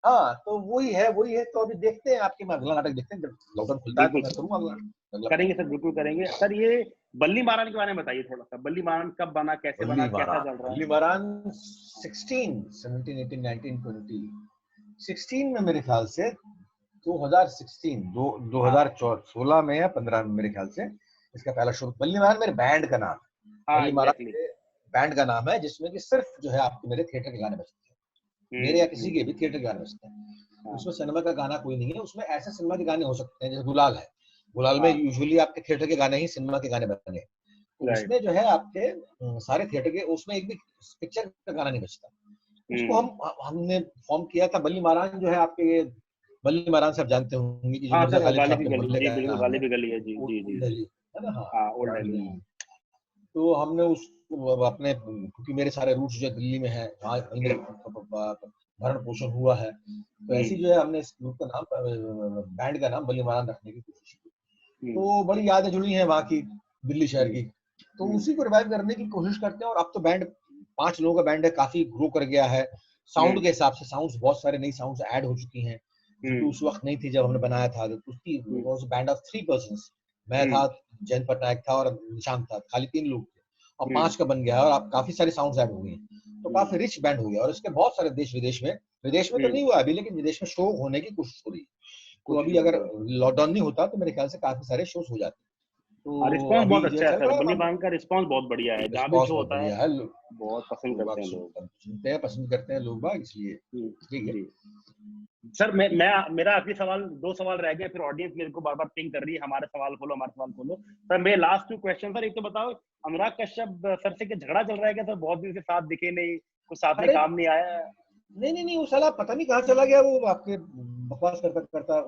हाँ तो वही है। तो अभी देखते हैं आपके में अगला नाटक देखते हैं, जब लॉकडाउन खुलता है तो बिल्कुल मैं सर, करूंगा अगला अगला प्ले। करेंगे सर, बिल्कुल करेंगे सर। ये बल्ली महाराज के बारे में बताइए थोड़ा सा, बल्ली महाराज कब बना, कैसे बना, कैसा चल रहा है? बल्ली महारान 16 17 18 19 20 16 में मेरे ख्याल से, 2016 हाँ, 2016 में या 15 में मेरे ख्याल से इसका पहला शो। बल्ली महारान मेरे बैंड का नाम है, हाँ, बल्ली महारान एग्जैक्टली। मेरे बैंड का नाम है, जिसमें कि सिर्फ जो है आपके मेरे थिएटर के गाने बजते हैं, मेरे या किसी हम्म, के भी थिएटर के गाने बजते हैं। हाँ, उसमें सिनेमा का गाना कोई नहीं है, उसमें ऐसे सिनेमा के गाने हो सकते हैं जैसे गुलाल है, गुलाल में हाँ, यूजुअली आपके थिएटर के गाने ही सिनेमा के गाने बने। तो राइट, उसमें जो है आपके सारे थिएटर के, उसमें एक भी पिक्चर का गाना नहीं बजता। उसको हम्म, हमने फॉर्म किया था। बल्ली महारान जो है आपके ये, बल्ली महारान से आप जानते होंगे कि जो हाँ मिर्जा सर, गालिब गाली साहब की के गली, मोहल्ले जी का बिल्कुल, नाम गाली है, की गली है, जी जी ओल्ड जी जी। दिल्ली है ना। हाँ हाँ, ओल्ड पुरानी दिल्ली, दिल्ली। हाँ। तो हमने उस अपने, क्योंकि मेरे सारे रूट्स जो दिल्ली में है, वहाँ वहीं मेरा हम्म, भरण पोषण हुआ है, तो ऐसी जो है हमने इस ग्रुप का नाम, बैंड का नाम बल्ली महारान रखने की कोशिश की। हम्म, तो बड़ी यादें जुड़ी हैं वहाँ की, दिल्ली शहर हम्म, की। तो हम्म, उसी को रिवाइव करने की कोशिश करते हैं। और अब तो बैंड 5 लोगों का बैंड है, काफी ग्रो कर गया है साउंड हम्म, के हिसाब से। साउंड्स बहुत सारे नई साउंड्स ऐड हो चुकी हैं, जो कि हम्म, उस वक्त नहीं थी जब हमने बनाया था। तो उसकी हम्म, बैंड ऑफ 3 पर्सन्स, मैं हम्म, था, जयंत पटनायक था और निशांत था, खाली 3 लोग थे। और हम्म, 5 का बन गया है, और अब काफी सारी साउंड्स ऐड हो गई हैं, तो हम्म, काफी रिच बैंड हो गया। और इसके बहुत सारे देश विदेश में, विदेश में तो हम्म, नहीं हुआ अभी, लेकिन विदेश में शो होने की कोशिश हो रही है। तो कोशिश अभी हो अगर रही है। लॉकडाउन नहीं होता तो मेरे ख्याल से काफी सारे शोज हो जाते। हाँ, तो रिस्पांस बहुत अभी जो है अच्छा है चल सर, रहा है बल्ली मामला, मांग का रिस्पांस बहुत बढ़िया है, जहाँ भी रिस्पॉन्स शो बहुत होता है बढ़िया है। बहुत पसंद लोग करते बाग हैं लोग। सुनते हैं, पसंद करते हैं लोग बाग, इसलिए यही है। जी सर, मैं मेरा आखिरी सवाल, 2 सवाल रह गए, फिर ऑडियंस मेरे को बार बार पिंग कर रही है, हमारे सवाल खोलो, हमारे सवाल खोलो। सर मेरे लास्ट 2 क्वेश्चन सर, एक तो बताओ, अनुराग कश्यप सर से क्या झगड़ा चल रहा है क्या सर? बहुत दिन से साथ दिखे नहीं, कुछ साथ में अरे काम नहीं आया है। नहीं, वो साला पता नहीं कहाँ चला गया, वो आपके बकवास करता करता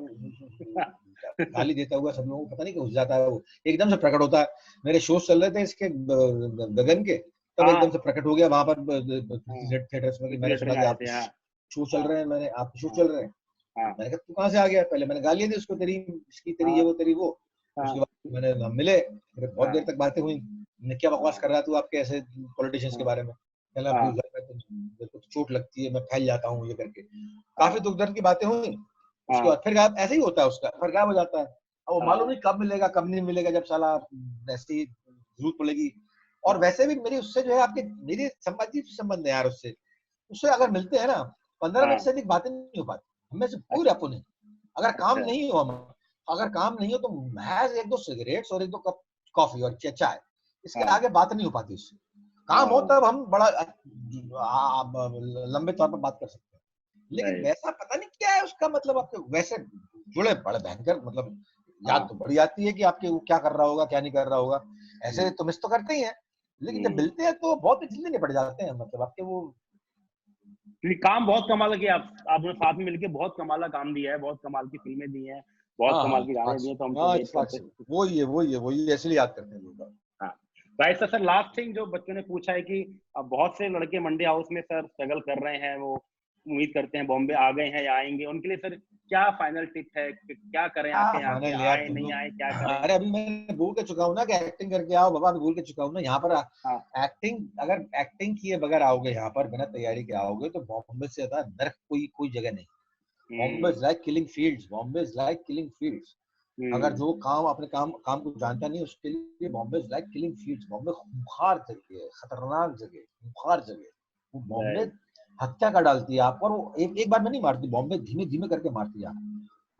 गाली देता हुआ सब लोगों को, पता नहीं कहाँ घुस जाता है वो, एकदम से प्रकट होता है। मेरे शोज चल रहे थे इसके गगन के, तब हाँ, एकदम से प्रकट हो गया वहां पर हाँ, थिएटर्स में कि पृथ्वी मैंने थिएटर सुना में कि आए आपके थे, हाँ, शो चल हाँ, रहे हैं, मैंने आपके शो हाँ, चल रहे हैं। हाँ, मैंने कहा तू कहाँ से आ गया, पहले मैंने गालियां दी उसको, तेरी इसकी, तेरी ये हाँ, वो, तेरी वो। हाँ, उसके बाद मैंने हम मिले, फिर बहुत देर हाँ, तक बातें हुई। मैंने क्या बकवास हाँ, कर रहा है तू आपके ऐसे पॉलिटिशियंस के हाँ, बारे में, कहना हाँ, भूल जाता है, मेरे को तो चोट लगती है, मैं फैल जाता हूँ ये करके। काफी हाँ, दुख दर्द की बातें हुई। उसके हाँ, बाद फिर गायब, ऐसे ही होता है उसका, फिर गायब हो जाता है। अब वो मालूम हाँ, नहीं कब मिलेगा कब नहीं मिलेगा, जब साला ऐसे ही जरूरत पड़ेगी। और वैसे भी मेरी उससे जो है आपके मेरी संबंध है यार उससे उससे अगर मिलते हैं ना 15 मिनट से अधिक बातें नहीं हो पाती, हमें से कोई रैपो नहीं। अगर काम नहीं हो अगर काम नहीं हो तो महज 1-2 सिगरेट्स और 1-2 कप कॉफी और चाय, इसके आगे बात नहीं हो पाती उससे। काम हो तब हम बड़ा लंबे तौर पर बात कर सकते हैं, लेकिन वैसा पता नहीं क्या है उसका मतलब आपके वैसे जुड़े बड़े भयंकर मतलब याद तो बड़ी आती है कि आपके वो क्या कर रहा होगा क्या नहीं कर रहा होगा, ऐसे तो मिस तो करते ही हैं, लेकिन जब मिलते हैं तो बहुत जल्दी निपट जाते हैं मतलब आपके वो काम बहुत कमाल किया आपने साथ में मिलके बहुत कमाल का काम दिया है, बहुत कमाल की फिल्में दी हैं, बहुत कमाल के गाने दिए, तो हम तो वेट करते हैं। वही इसलिए याद करते हैं लोग। हाँ राइट सर। लास्ट थिंग जो बच्चों ने पूछा है कि अब बहुत से लड़के मंडी हाउस में सर स्ट्रगल कर रहे हैं, वो उम्मीद करते हैं बॉम्बे आ गए हैं या आएंगे, उनके लिए सर क्या फाइनल टिप है, क्या करें आके यहाँ पे, आए नहीं आए क्या करें? अरे अभी मैं भूल के चुका हूँ ना कि एक्टिंग करके आओ बाबा, मैं भूल के चुका हूँ ना यहाँ पर। एक्टिंग अगर एक्टिंग किए बगैर आओगे यहाँ पर बिना तैयारी के आओगे तो बॉम्बे से ज्यादा नर्क कोई जगह नहीं। Bombay is like killing fields, Bombay is like killing fields. अगर जो काम अपने काम को जानता नहीं उसके लिए Bombay is like killing fields. Bombay खूंखार जगह है, खतरनाक जगह, खूंखार जगह। वो बॉम्बे हत्या कर डालती है आपको, और वो एक बार में नहीं मारती, बॉम्बे धीमे धीमे करके मारती है आपको,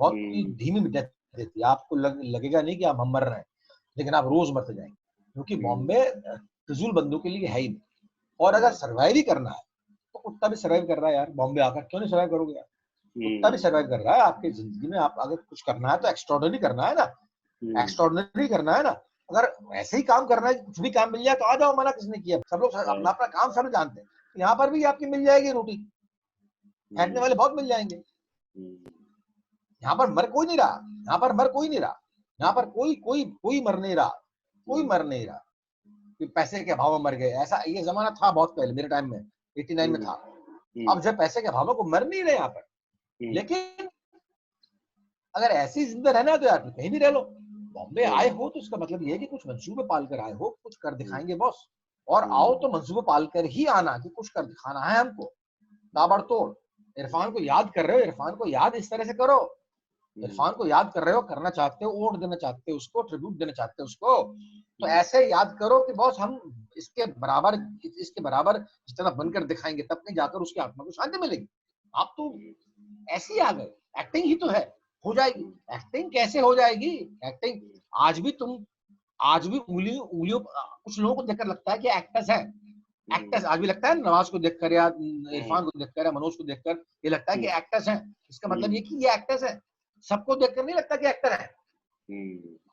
बहुत धीमी डेथ देती है आपको। लगेगा नहीं कि आप हम मर रहे हैं, लेकिन आप रोज मरते जाएंगे, क्योंकि बॉम्बे फिजूल बंदों के लिए है ही नहीं। और अगर सर्वाइव ही करना है तो कुत्ता भी सर्वाइव कर रहा है यार, बॉम्बे आकर क्यों नहीं सर्वाइव करोगे यार? कुत्ता भी सर्वाइव कर रहा है आपकी जिंदगी में। आप अगर कुछ करना है तो एक्स्ट्रॉर्डिनरी करना है ना, एक्स्ट्रॉर्डिनरी करना है ना। अगर ऐसे ही काम करना है, कुछ भी काम मिल जाए तो आ जाओ, मना किसने किया? सब लोग अपना अपना काम सब जानते हैं। यहाँ पर भी आपकी मिल जाएगी रोटी, फेंकने वाले बहुत मिल जाएंगे। यहाँ पर मर कोई नहीं रहा, यहाँ पर मर कोई नहीं रहा, यहाँ पर कोई मर नहीं रहा, कोई मर नहीं रहा कि पैसे के अभाव में मर गए। ऐसा ये जमाना था बहुत पहले, मेरे टाइम में 89 में था। अब जब पैसे के अभाव में को मर नहीं रहे यहाँ पर, लेकिन अगर ऐसी जिंदा रहना है तो यार कहीं भी रह लो। बॉम्बे आए हो तो इसका मतलब ये है कि कुछ मंसूबे पाल कर आए हो, कुछ कर दिखाएंगे बॉस। और आओ तो मंसूबे पाल कर ही आना कि कुछ कर दिखाना है हमको ताबड़तोड़। इरफान को याद कर रहे हो, इरफान को याद इस तरह से करो। इरफान को याद कर रहे हो, करना चाहते हो, वोट देना चाहते हो उसको, ट्रिब्यूट देना चाहते हो उसको, तो ऐसे याद करो कि बॉस हम इसके बराबर जितना बनकर दिखाएंगे, तब कहीं जाकर उसकी आत्मा को शांति मिलेगी। आप तो ऐसे ही आ गए, एक्टिंग ही तो है, हो जाएगी। एक्टिंग कैसे हो जाएगी? एक्टिंग आज भी उंगलियों कुछ लोगों को देखकर लगता है कि एक्टर्स है, एक्टर्स आज भी लगता है, नवाज को देखकर या इरफान को देखकर या मनोज को देखकर ये लगता है कि एक्टर्स हैं। इसका मतलब ये कि ये एक्टर्स है, सबको देखकर नहीं लगता कि एक्टर है।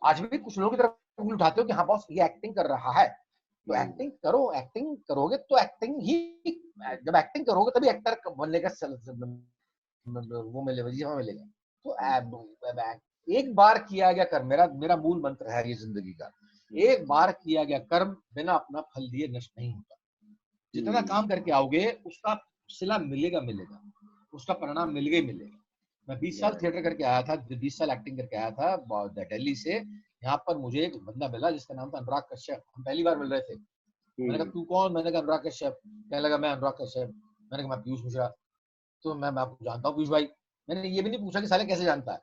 आज भी कुछ लोगों की तरफ उंगली उठाते हो कि हाँ बॉस ये एक्टिंग कर रहा है, तो एक्टिंग करो। एक्टिंग करोगे तो एक्टिंग ही, जब एक्टिंग करोगे तभी एक्टर बनने का वो मिलेगा। तो एक बार किया गया कर्म, मेरा मूल मंत्र है ये जिंदगी का, एक बार किया गया कर्म बिना अपना फल दिए नष्ट नहीं होता। जितना काम करके आओगे उसका सिला मिलेगा, उसका परिणाम मिलेगा ही मिलेगा। मैं 20 साल थिएटर करके आया था, 20 साल एक्टिंग करके आया था दिल्ली से। यहाँ पर मुझे एक बंदा मिला जिसका नाम था अनुराग कश्यप। हम पहली बार मिल रहे थे। मैंने कहा तू कौन? मैंने कहा अनुराग कश्यप। कहने लगा मैं अनुराग कश्यप। मैंने कहा मैं पीयूष मिश्रा। तो मैं आपको जानता हूँ पीयूष भाई। मैंने ये भी नहीं पूछा कि साले कैसे जानता है।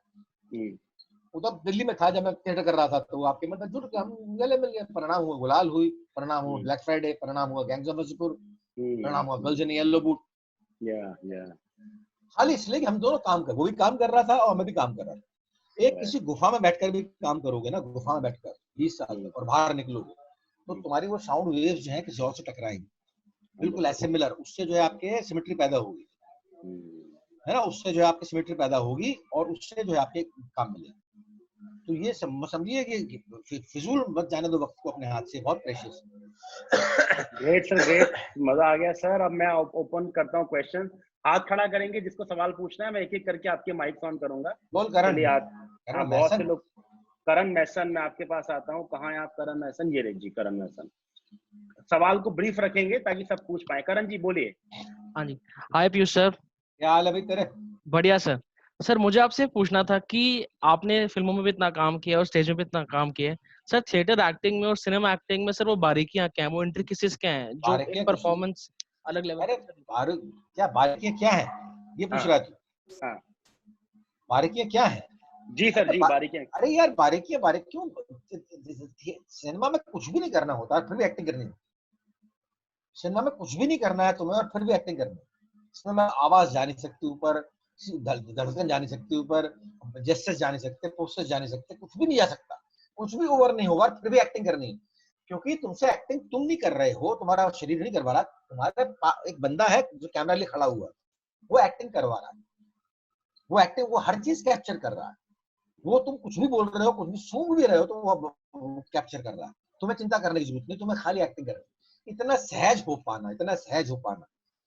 वो तो दिल्ली में था जब मैं थिएटर कर रहा था, तो आपके मतलब जुड़ के हम गले मिल गए। परिणाम हुआ गुलाल हुई, परिणाम हुआ ब्लैक फ्राइडे, परिणाम हुआ गैंग्स ऑफ वासेपुर, परिणाम हुआ गर्ल्स इन येलो बूट। खाली इसलिए कि हम दोनों काम कर, वो भी काम कर रहा था और मैं भी काम कर रहा था। एक किसी गुफा में बैठकर भी काम करोगे ना, गुफा में बैठकर 20 साल तक, और बाहर निकलोगे तो तुम्हारी वो साउंड वेव्स जो है किसी और से टकराएंगी, बिल्कुल ऐसे मिलर। उससे जो है आपके सिमेट्री पैदा होगी, है ना, उससे जो है आपकी सिमेट्री पैदा होगी और उससे जो है आपके काम मिलेगा। तो ये समझिए कि फिजूल मत जाने दो वक्त को अपने हाथ से, बहुत प्रेशियस। ग्रेट सर, ग्रेट, मजा आ गया सर। अब मैं ओपन करता हूँ क्वेश्चन। हाथ खड़ा करेंगे जिसको सवाल पूछना है, मैं एक एक करके आपके माइक ऑन करूंगा। बोल करण। हाँ बहुत से लोग। करण मैसन, मैं आपके पास आता हूँ। कहाँ है आप करण मैसन? ये रहे जी करण मैसन। सवाल को ब्रीफ रखेंगे ताकि सब पूछ पाए। करण जी बोलिए। हाँ जी, हाय पीयूष सर। क्या हाल है भाई तेरे? बढ़िया सर। सर मुझे आपसे पूछना था कि आपने फिल्मों में भी इतना काम किया और स्टेज में भी इतना काम किया है सर, थिएटर एक्टिंग में और सिनेमा एक्टिंग में सर वो बारीकियां क्या है, वो इंट्रिकेसीज क्या है जो एक परफॉर्मेंस अलग लेवल? अरे बारीकियां क्या है ये पूछ रहा है तू? बारीकियां क्या है? जी सर, जी बारीकियां। अरे यार बारीकियां क्यों, सिनेमा में कुछ भी नहीं करना होता फिर भी एक्टिंग करनी है। सिनेमा में कुछ भी नहीं करना है तुम्हें और फिर भी एक्टिंग करनी है। इसमें मैं आवाज जा नहीं सकती ऊपर, धड़कन जा नहीं सकती ऊपर, जेस्चर्स जा नहीं सकते, पोस्टर्स जा नहीं सकते, कुछ भी नहीं जा सकता, कुछ भी ओवर नहीं होगा, फिर भी एक्टिंग करनी है। क्योंकि तुमसे एक्टिंग तुम नहीं कर रहे हो, तुम्हारा शरीर नहीं करवा रहा, तुम्हारे एक बंदा है जो कैमरा लिए खड़ा हुआ, वो एक्टिंग करवा रहा है, वो एक्टिंग, वो हर चीज कैप्चर कर रहा है। वो तुम कुछ भी बोल रहे हो, कुछ भी सूंघ भी रहे हो, तो वो कैप्चर कर रहा है। तुम्हें चिंता करने की जरूरत नहीं, तुम्हें खाली एक्टिंग करनी। इतना सहज हो पाना, इतना सहज हो पाना,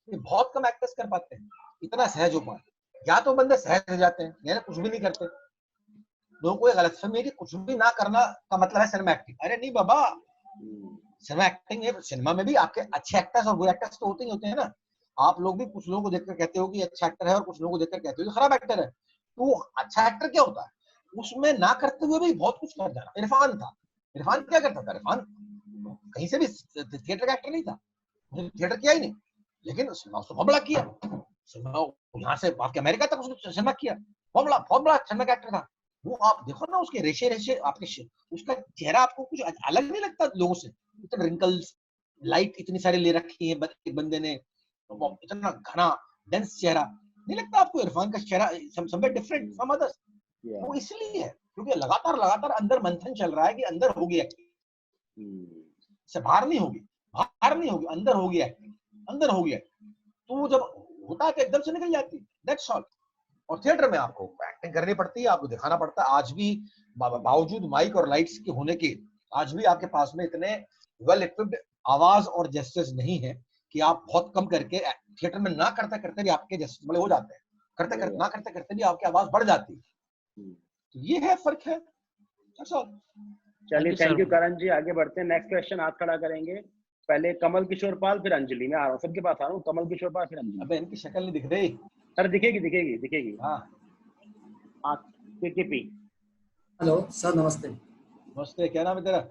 ये बहुत कम एक्टर्स कर पाते हैं, इतना सहज हो पाना। या तो बंदे सहज हो जाते हैं या कुछ भी नहीं करते। लोगों को गलतफहमी है कि कुछ भी ना करना का मतलब है सिनेमा एक्टिंग। अरे नहीं बाबा, सिनेमा एक्टिंग है। सिनेमा में भी आपके अच्छे एक्टर्स और बुरे एक्टर्स तो होते ही होते हैं ना। आप लोग भी कुछ लोगों को देखकर कहते हो कि अच्छा एक्टर है और कुछ लोगों को देखकर कहते हो कि खराब एक्टर है। तो अच्छा एक्टर क्या होता है? उसमें ना करते हुए भी बहुत कुछ कर जाना। इरफान था, इरफान क्या करता था? इरफान कहीं से भी थिएटर का एक्टर नहीं था, उसने थिएटर किया ही नहीं, लेकिन बहुत बड़ा किया। यहाँ से आपके अमेरिका तक उसने सिनेमा किया, बहुत बड़ा सिनेमा का एक्टर था वो। आप देखो ना उसके रेशे रेशे, आपके उसका चेहरा आपको कुछ अलग नहीं लगता लोगों से? इतने रिंकल्स, लाइट इतनी सारी ले रखी है बंदे ने, इतना घना डेंस चेहरा नहीं लगता आपको? इरफान का चेहरा समवेयर डिफरेंट फ्रॉम अदर्स। वो इसलिए है क्योंकि लगातार अंदर मंथन चल रहा है कि अंदर होगी एक्टिंग, से बाहर नहीं होगी, बाहर नहीं होगी, अंदर होगी एक्टिंग, अंदर होगी एक्टिंग। तो वो जब होता है तो एकदम से निकल जाती है, दैट्स ऑल। और थिएटर में आपको एक्टिंग करनी पड़ती है, आपको दिखाना पड़ता है। आज भी बावजूद माइक और लाइट्स के होने के, आज भी आपके पास में इतने वेल इक्विप्ड आवाज और जेस्चर्स नहीं है कि आप बहुत कम करके थिएटर में ना करते करते भी आपके जेस्चर्स बड़े हो जाते हैं, करते करते ना करते करते भी आपकी आवाज बढ़ जाती है। तो ये है, फर्क है। चलिए, थैंक यू करण जी। आगे बढ़ते हैं। नेक्स्ट क्वेश्चन हाथ खड़ा करेंगे, पहले कमल किशोर पाल, फिर अंजलि। मैं आ रहा हूँ, सबके पास आ रहा हूँ। कमल किशोर पाल, फिर अंजलि। अबे इनकी शक्ल नहीं दिख रही सर? दिखेगी दिखेगी दिखेगी। हाँ केकेपी। हेलो सर, नमस्ते। नमस्ते, क्या नाम है तेरा?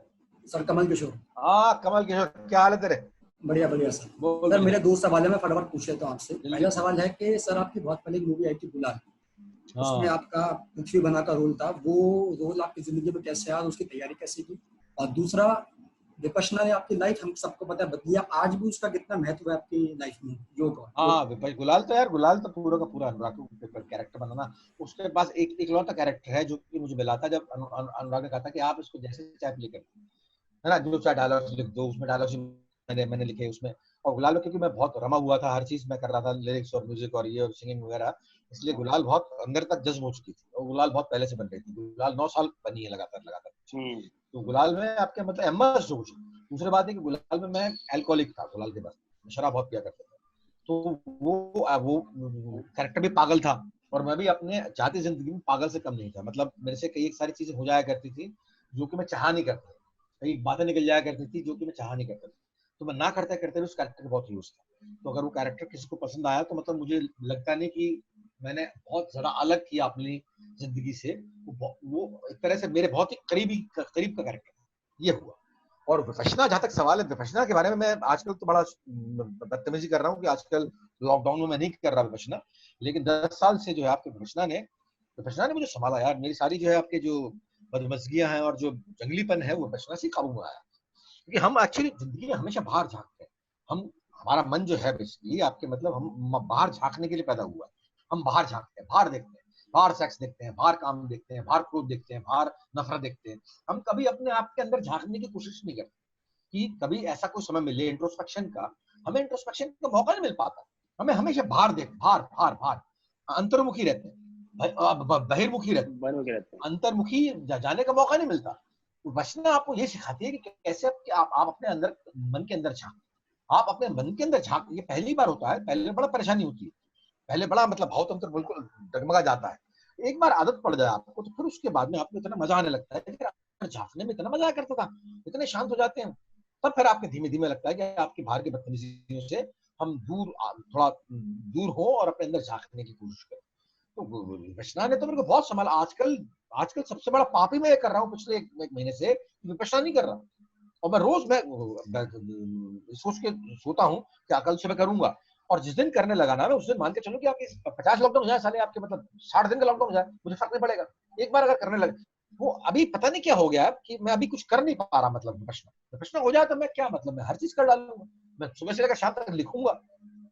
सर कमल किशोर। हाँ कमल किशोर, क्या हाल है तेरे? बढ़िया बढ़िया सर। सर मेरे 2 सवाल है, मैं फटाफट पूछ लेता हूँ आपसे। पहला सवाल है कि सर आपकी बहुत पहले एक मूवी आई थी गुलाल, उसमें आपका पृथ्वी बना का रोल था। वो रोल आपकी जिंदगी में कैसे आया, उसकी तैयारी कैसे की? और दूसरा, विपश्यना ने आपकी लाइफ हम सबको पता है बदली, आज भी उसका कितना महत्व है आपकी लाइफ में? योग। हाँ गुलाल तो यार, गुलाल तो पूरा का पूरा अनुराग का कैरेक्टर बनाना। उसके पास एक इकलौता कैरेक्टर है जो कि मुझे मिला था जब अनुराग ने कहा था कि आप इसको जैसे चाहे प्ले कर, है ना, जो चाहे डायलॉग लिख दो। उसमें डायलॉग मैंने लिखे उसमें। और गुलाल में क्योंकि मैं बहुत रमा हुआ था, हर चीज मैं कर रहा था, लिरिक्स और म्यूजिक और ये और सिंगिंग वगैरह, इसलिए गुलाल बहुत अंदर तक जज्ब हो चुकी थी। और गुलाल बहुत पहले से बन रही थी। गुलाल 9 साल बनी है लगातार। तो गुलाल में आपके मतलब एमएस हो गई। दूसरी बात है कि गुलाल में मैं एल्कोहलिक था, गुलाल के बाद शराब बहुत पिया करता था। तो वो कैरेक्टर भी पागल था और मैं भी अपने जाती जिंदगी में पागल से कम नहीं था। मतलब मेरे से कई सारी चीजें हो जाया करती थी जो कि मैं चाह नहीं करता, कई बातें निकल जाया करती थी जो कि मैं चाह नहीं करता था। तो मैं ना करते करते भी उस कैरेक्टर का बहुत यूज था। तो अगर वो कैरेक्टर किसी को पसंद आया तो मतलब मुझे लगता नहीं कि मैंने बहुत ज्यादा अलग किया अपनी जिंदगी से। वो एक तरह से मेरे बहुत ही करीब का कैरेक्टर ये हुआ। और विपश्यना, जहां तक सवाल है विपश्यना के बारे में, मैं आजकल तो बड़ा बदतमीजी कर रहा हूँ कि आजकल लॉकडाउन में मैं नहीं कर रहा विपश्यना, लेकिन 10 साल से जो है आपके विपश्यना ने मुझे संभाला यार। मेरी सारी जो है आपके जो बदमजगियां हैं और जो जंगलीपन है वो विपश्यना से काबू में आया। क्योंकि हम एक्चुअली जिंदगी में हमेशा बाहर झांकते हैं। हमारा मन जो है बेसिकली आपके मतलब हम बाहर झांकने के लिए पैदा हुआ है। हम बाहर झांकते हैं, बाहर देखते हैं, बाहर सेक्स देखते हैं, बाहर काम देखते हैं, बाहर क्रोध देखते हैं, बाहर नफरत देखते हैं। हम कभी अपने आप के अंदर झांकने की कोशिश नहीं करते कि कभी ऐसा कोई समय मिले इंट्रोस्पेक्शन का। हमें इंट्रोस्पेक्शन का मौका नहीं मिल पाता। हमें हमेशा बाहर अंतर्मुखी रहते हैं, बहिर्मुखी रहते हैं, अंतर्मुखी जाने का मौका नहीं मिलता। विपश्यना आपको ये सिखाती है कि कैसे आप अपने अंदर, मन के अंदर झांक, आप अपने मन के अंदर झांक। ये पहली बार होता है, पहले बड़ा परेशानी होती है, पहले बड़ा मतलब भावतंत्र बिल्कुल डगमगा जाता है। एक बार आदत पड़ जाए आपको तो फिर उसके बाद में आपको इतना मजा आने लगता है कि झांकने में इतना मजा आया करता था, इतने शांत हो जाते हैं। तब फिर आपके धीमे धीमे लगता है कि आपकी बाहर की बदतमीजियों से हम थोड़ा दूर हो और अपने अंदर झांकने की कोशिश करें। तो विपश्यना ने तो मेरे को बहुत संभाला। आजकल सबसे बड़ा पाप ही मैं कर रहा हूँ पिछले एक महीने से, विपश्यना नहीं कर रहा। और मैं रोज मैं सोच के सोता हूँ कि कल से मैं करूंगा। और जिस दिन करने लगा ना, मैं उस दिन मान के चलूं कि आपके 50 लॉकडाउन हो जाए साले, आपके मतलब 60 दिन का लॉकडाउन हो जाए, मुझे फर्क नहीं पड़ेगा। एक बार अगर करने लगे, वो अभी पता नहीं क्या हो गया कि मैं अभी कुछ कर नहीं पा रहा, मतलब प्रोफेशनल हो जाए तो मैं क्या, मतलब मैं हर चीज कर डालूंगा, मैं सुबह से लेकर शाम तक लिखूंगा,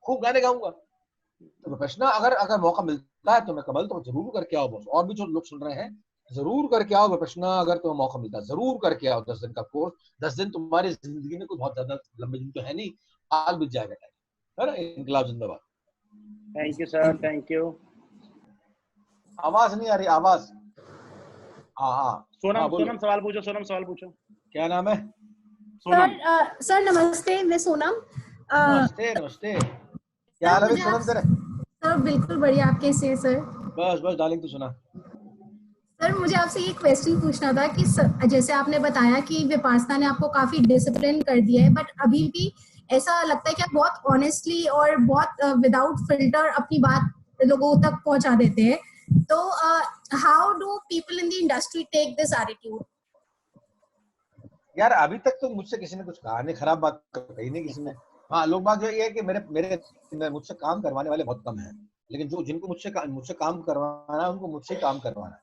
खूब गाने गाऊंगा। तो प्रोफेशनल अगर अगर मौका मिलता है तो मैं कमल तो जरूर करके आओ बॉस, और भी जो लोग सुन रहे हैं जरूर करके आओ प्रोफेशनल, अगर तुम्हें मौका मिलता है जरूर करके आओ। 10 दिन का कोर्स, 10 दिन तुम्हारी जिंदगी में कोई बहुत ज्यादा लंबे दिन तो है नहीं, साल बीत जाएगा टाइम, है ना। इनकलाब जिंदाबाद। Thank you sir, thank you. आवाज नहीं आ रही, आवाज। हाँ हाँ सोनम, बोलो। सोनम सवाल पूछो, सोनम सवाल पूछो। क्या नाम है? सोनम। सर नमस्ते, मैं सोनम। नमस्ते नमस्ते, क्या हाल है सोनम तेरे? सर बिल्कुल बढ़िया, आप कैसे हैं सर? बस बस डार्लिंग, तू सुना। सर मुझे आपसे ये क्वेश्चन पूछना था कि जैसे आपने बताया कि विपासना ने आपको काफी डिसिप्लिन कर दिया है, बट अभी भी ऐसा लगता है कि आप बहुत ऑनेस्टली और बहुत विदाउट फिल्टर अपनी बात लोगों तक पहुंचा देते हैं। तो how do people in the industry take this attitude? यार अभी तक तो मुझसे किसी ने कुछ कहा नहीं, खराब बात कही नहीं किसी ने। हाँ, लोग बात जो ये है कि मेरे मेरे मुझसे काम करवाने वाले बहुत कम हैं, लेकिन जो जिनको मुझसे काम करवाना है उनको मुझसे काम करवाना है,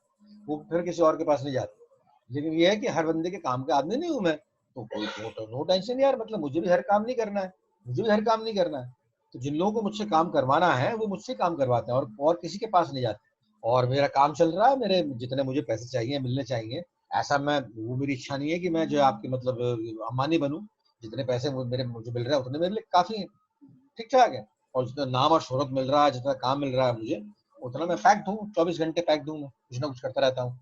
वो फिर किसी और के पास नहीं जाते। लेकिन ये है कि हर बंदे के काम के आदमी नहीं हूँ मैं, तो कोई नो टेंशन यार, मतलब मुझे भी हर काम नहीं करना है, मुझे भी हर काम नहीं करना है। तो जिन लोगों को मुझसे काम करवाना है वो मुझसे काम करवाते हैं, और किसी के पास नहीं जाते। और मेरा काम चल रहा है, मेरे जितने मुझे पैसे चाहिए मिलने चाहिए, ऐसा मैं, वो मेरी इच्छा नहीं है कि मैं जो आपकी मतलब अंबानी बनूं। जितने पैसे मेरे मुझे मिल रहे हैं उतने मेरे लिए काफी ठीक ठाक है, और जितना नाम और शोहरत मिल रहा है, जितना काम मिल रहा है मुझे, उतना मैं पैक्ड हूँ, 24 घंटे पैक्ड हूँ, मैं कुछ ना कुछ करता रहता हूँ।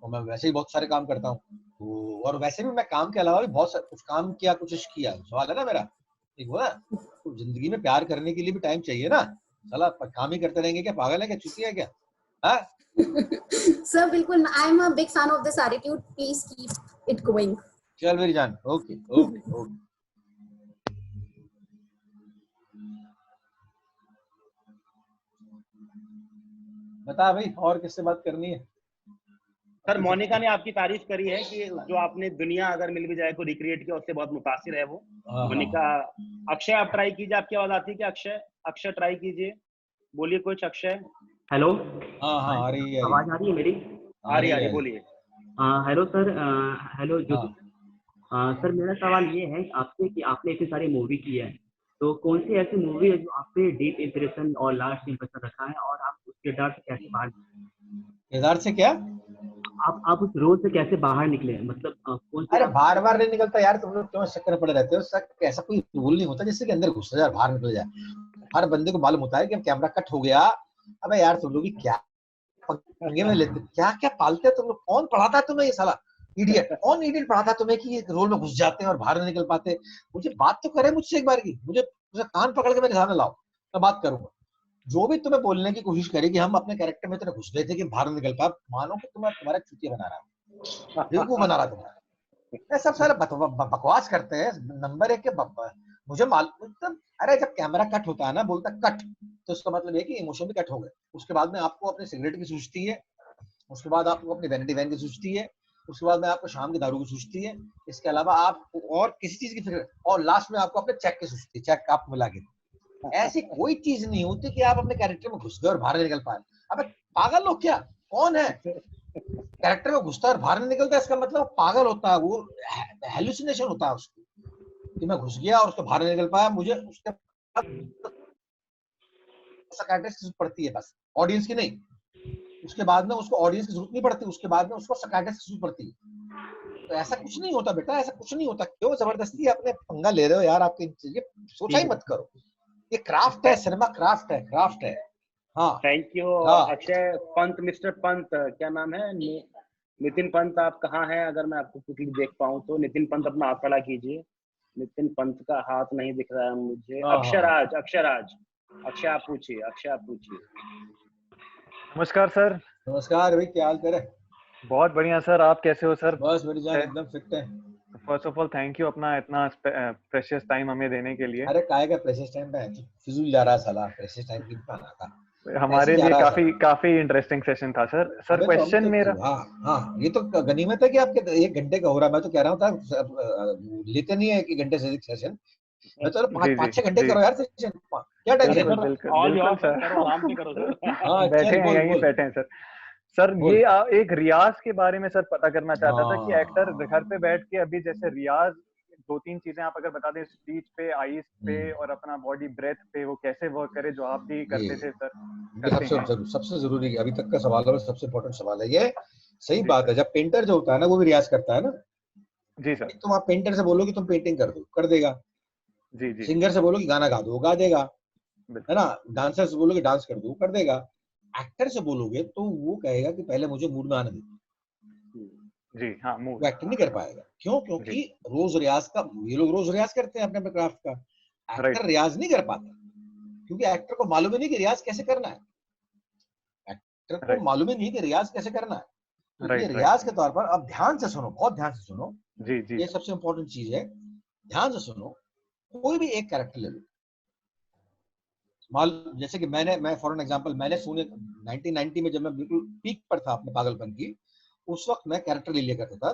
और मैं वैसे ही बहुत सारे काम करता हूँ, तो और वैसे भी मैं काम के अलावा भी बहुत कुछ काम किया, कुछ किया। सवाल है ना मेरा, ठीक हुआ ना। तो जिंदगी में प्यार करने के लिए भी टाइम चाहिए ना, साला काम ही करते रहेंगे क्या, पागल है क्या, चुती है क्या? हाँ सर बिल्कुल, I am a big fan of this attitude, please keep it going. चल मेरी जान, ओके ओके ओके। बता भाई, और किससे बात करनी है? सर मोनिका ने आपकी तारीफ करी है कि जो आपने दुनिया अगर मिल भी जाए को रिक्रिएट किया, उससे बहुत मुतासिर है वो। मोनिका। अक्षय आप ट्राई कीजिए, आपकी आवाज आती है क्या? अक्षय, अक्षय ट्राई कीजिए, बोलिए कुछ। अक्षय हेलो। हाँ हाँ आ रही है, आवाज आ रही है मेरी? आ रही है, बोलिए। Hello sir. हेलो ज्योति। सर मेरा सवाल ये है आपसे कि आपने इतनी सारी मूवी की है, तो कौन सी ऐसी मूवी है जो आप पे डीप इंप्रेशन और लास्ट इंप्रेशन रखा है, और आप उस किरदार से कैसे बाहर, किरदार से क्या, आप उस रोल से कैसे बाहर निकले, मतलब कौन से? अरे बार बार नहीं निकलता यार, तुम लोग क्यों शक में पड़े रहते हो? शक ऐसा कोई रूल नहीं होता जिससे कि अंदर घुस जाए बाहर निकल जाए। हर बंदे को मालूम होता है कि अब कैमरा कट हो गया। अबे यार तुम लोग भी क्या पंगे में लेते, क्या क्या पालते हो तुम लोग? कौन पढ़ाता है तुम्हें ये साला इडियट? कौन इडियट पढ़ाता है तुम्हें कि ये रोल में घुस जाते हैं और बाहर नहीं निकल पाते? मुझे बात तो करे मुझसे एक बार की, मुझे कान पकड़ के मेरे सामने लाओ, मैं बात करूंगा। जो भी तुम्हें बोलने की कोशिश करे कि हम अपने कैरेक्टर में इतना घुस गए थे कि बाहर निकल पाए, मानो कि तुम्हारा चुतिया बना रहा है, बेवकूफ बना रहा है तुम्हारा। ये सब सारे बकवास करते हैं। नंबर एक के मुझे मालूम मतलब, अरे जब कैमरा कट होता है ना, बोलता कट, तो उसका मतलब है कि इमोशन भी कट हो गए। उसके बाद में आपको अपने सिगरेट की सूझती है, उसके बाद आपको अपनी वैनिटी वैन की सूझती है, उसके बाद में आपको शाम की दारू की सूझती है, इसके अलावा आप और किसी चीज की फिक्र, और लास्ट में आपको अपने चेक की सूझती है, चेक आप मिला के। ऐसी कोई चीज नहीं होती कि आप अपने कैरेक्टर में घुस गए और बाहर निकल पाए। अबे पागल लोग क्या, कौन है कैरेक्टर में घुसता है और बाहर नहीं निकलता? इसका मतलब पागल होता है, वो हेलुसिनेशन होता है उसको, कि मैं घुस गया और उसको बाहर नहीं निकल पाया। मुझे उसके साइकियाट्रिस्ट की जरूरत पड़ती है बस, ऑडियंस की नहीं। उसके बाद में उसको ऑडियंस की जरूरत नहीं पड़ती, उसके बाद में उसको साइकियाट्रिस्ट की जरूरत पड़ती है। तो ऐसा कुछ नहीं होता बेटा, ऐसा कुछ नहीं होता। क्यों जबरदस्ती अपने पंगा ले रहे हो यार? आपके ये सोचा ही मत करो, ये क्राफ्ट है, सिनेमा क्राफ्ट है, क्राफ्ट है। हाँ thank you Akshay Pant, mister Pant क्या नाम है? नितिन पंत, आप कहाँ हैं? अगर मैं आपको क्विकली देख पाऊँ तो। नितिन पंत अपना हाथ खड़ा कीजिए। नितिन पंत का हाथ नहीं दिख रहा है मुझे। अक्षराज, अक्षराज, अक्षय आप पूछिए, अक्षय आप पूछिए। नमस्कार सर। नमस्कार भाई, क्या हाल तेरे? बहुत बढ़िया सर, आप कैसे हो सर? बस मेरी जान एकदम फिट है। First of all thank you अपना इतना प्रेशियस टाइम हमें देने के लिए। अरे काहे का प्रेशियस टाइम पे फिजूल जा रहा है साला, प्रेशियस टाइम की पाना था हमारे लिए काफी इंटरेस्टिंग सेशन था सर। सर क्वेश्चन तो मेरा, हाँ ये तो गनीमत है कि आपके 1 घंटे का हो रहा है। मैं तो कह रहा हूँ था लेते नहीं है 1 घंटे से अधिक सेशन, मैं चलो 5-6 घंटे करो यार सेशन, क्या टेंशन है? बिल्कुल सर, आराम से करो सर। बैठे हैं यहीं बैठे हैं सर। सर ये एक रियाज के बारे में सर पता करना चाहता था कि एक्टर घर पे बैठ के अभी जैसे रियाज 2-3 चीजें आप अगर बता दें, स्पीच पे, आईज पे और अपना बॉडी ब्रेथ पे, वो कैसे वर्क करे जो आप भी करते थे सर। सबसे जरूरी अभी तक का सवाल है, सबसे इम्पोर्टेंट सवाल है ये। सही बात है, जब पेंटर जो होता है ना वो भी रियाज करता है ना। जी सर। तुम आप पेंटर से बोलो कि तुम पेंटिंग कर दो, कर देगा। जी जी। सिंगर से बोलो कि गाना गा दो, वो गा देगा, है ना। डांसर से बोलो कि डांस कर दो, कर देगा। एक्टर से बोलोगे तो वो कहेगा कि पहले मुझे मूड में आने दो। जी हाँ, मूड। वो एक्टिंग नहीं कर पाएगा। क्यों? क्योंकि रोज रियाज का, ये लोग रोज रियाज करते हैं अपने अपने क्राफ्ट का। एक्टर रियाज नहीं कर पाता, क्योंकि एक्टर को मालूम ही नहीं कि रियाज कैसे करना है। एक्टर को मालूम ही नहीं कि रियाज कैसे करना है। तो ये रियाज के तौर पर, अब ध्यान से सुनो, बहुत ध्यान से सुनो, जी जी, ये सबसे इंपॉर्टेंट चीज है। ध्यान से सुनो, कोई भी एक कैरेक्टर ले लो। जैसे कि मैं फॉर एग्जांपल, मैंने 1990 में जब मैं बिल्कुल पीक पर था अपने पागलपन की, उस वक्त मैं कैरेक्टर ले लिया करता था,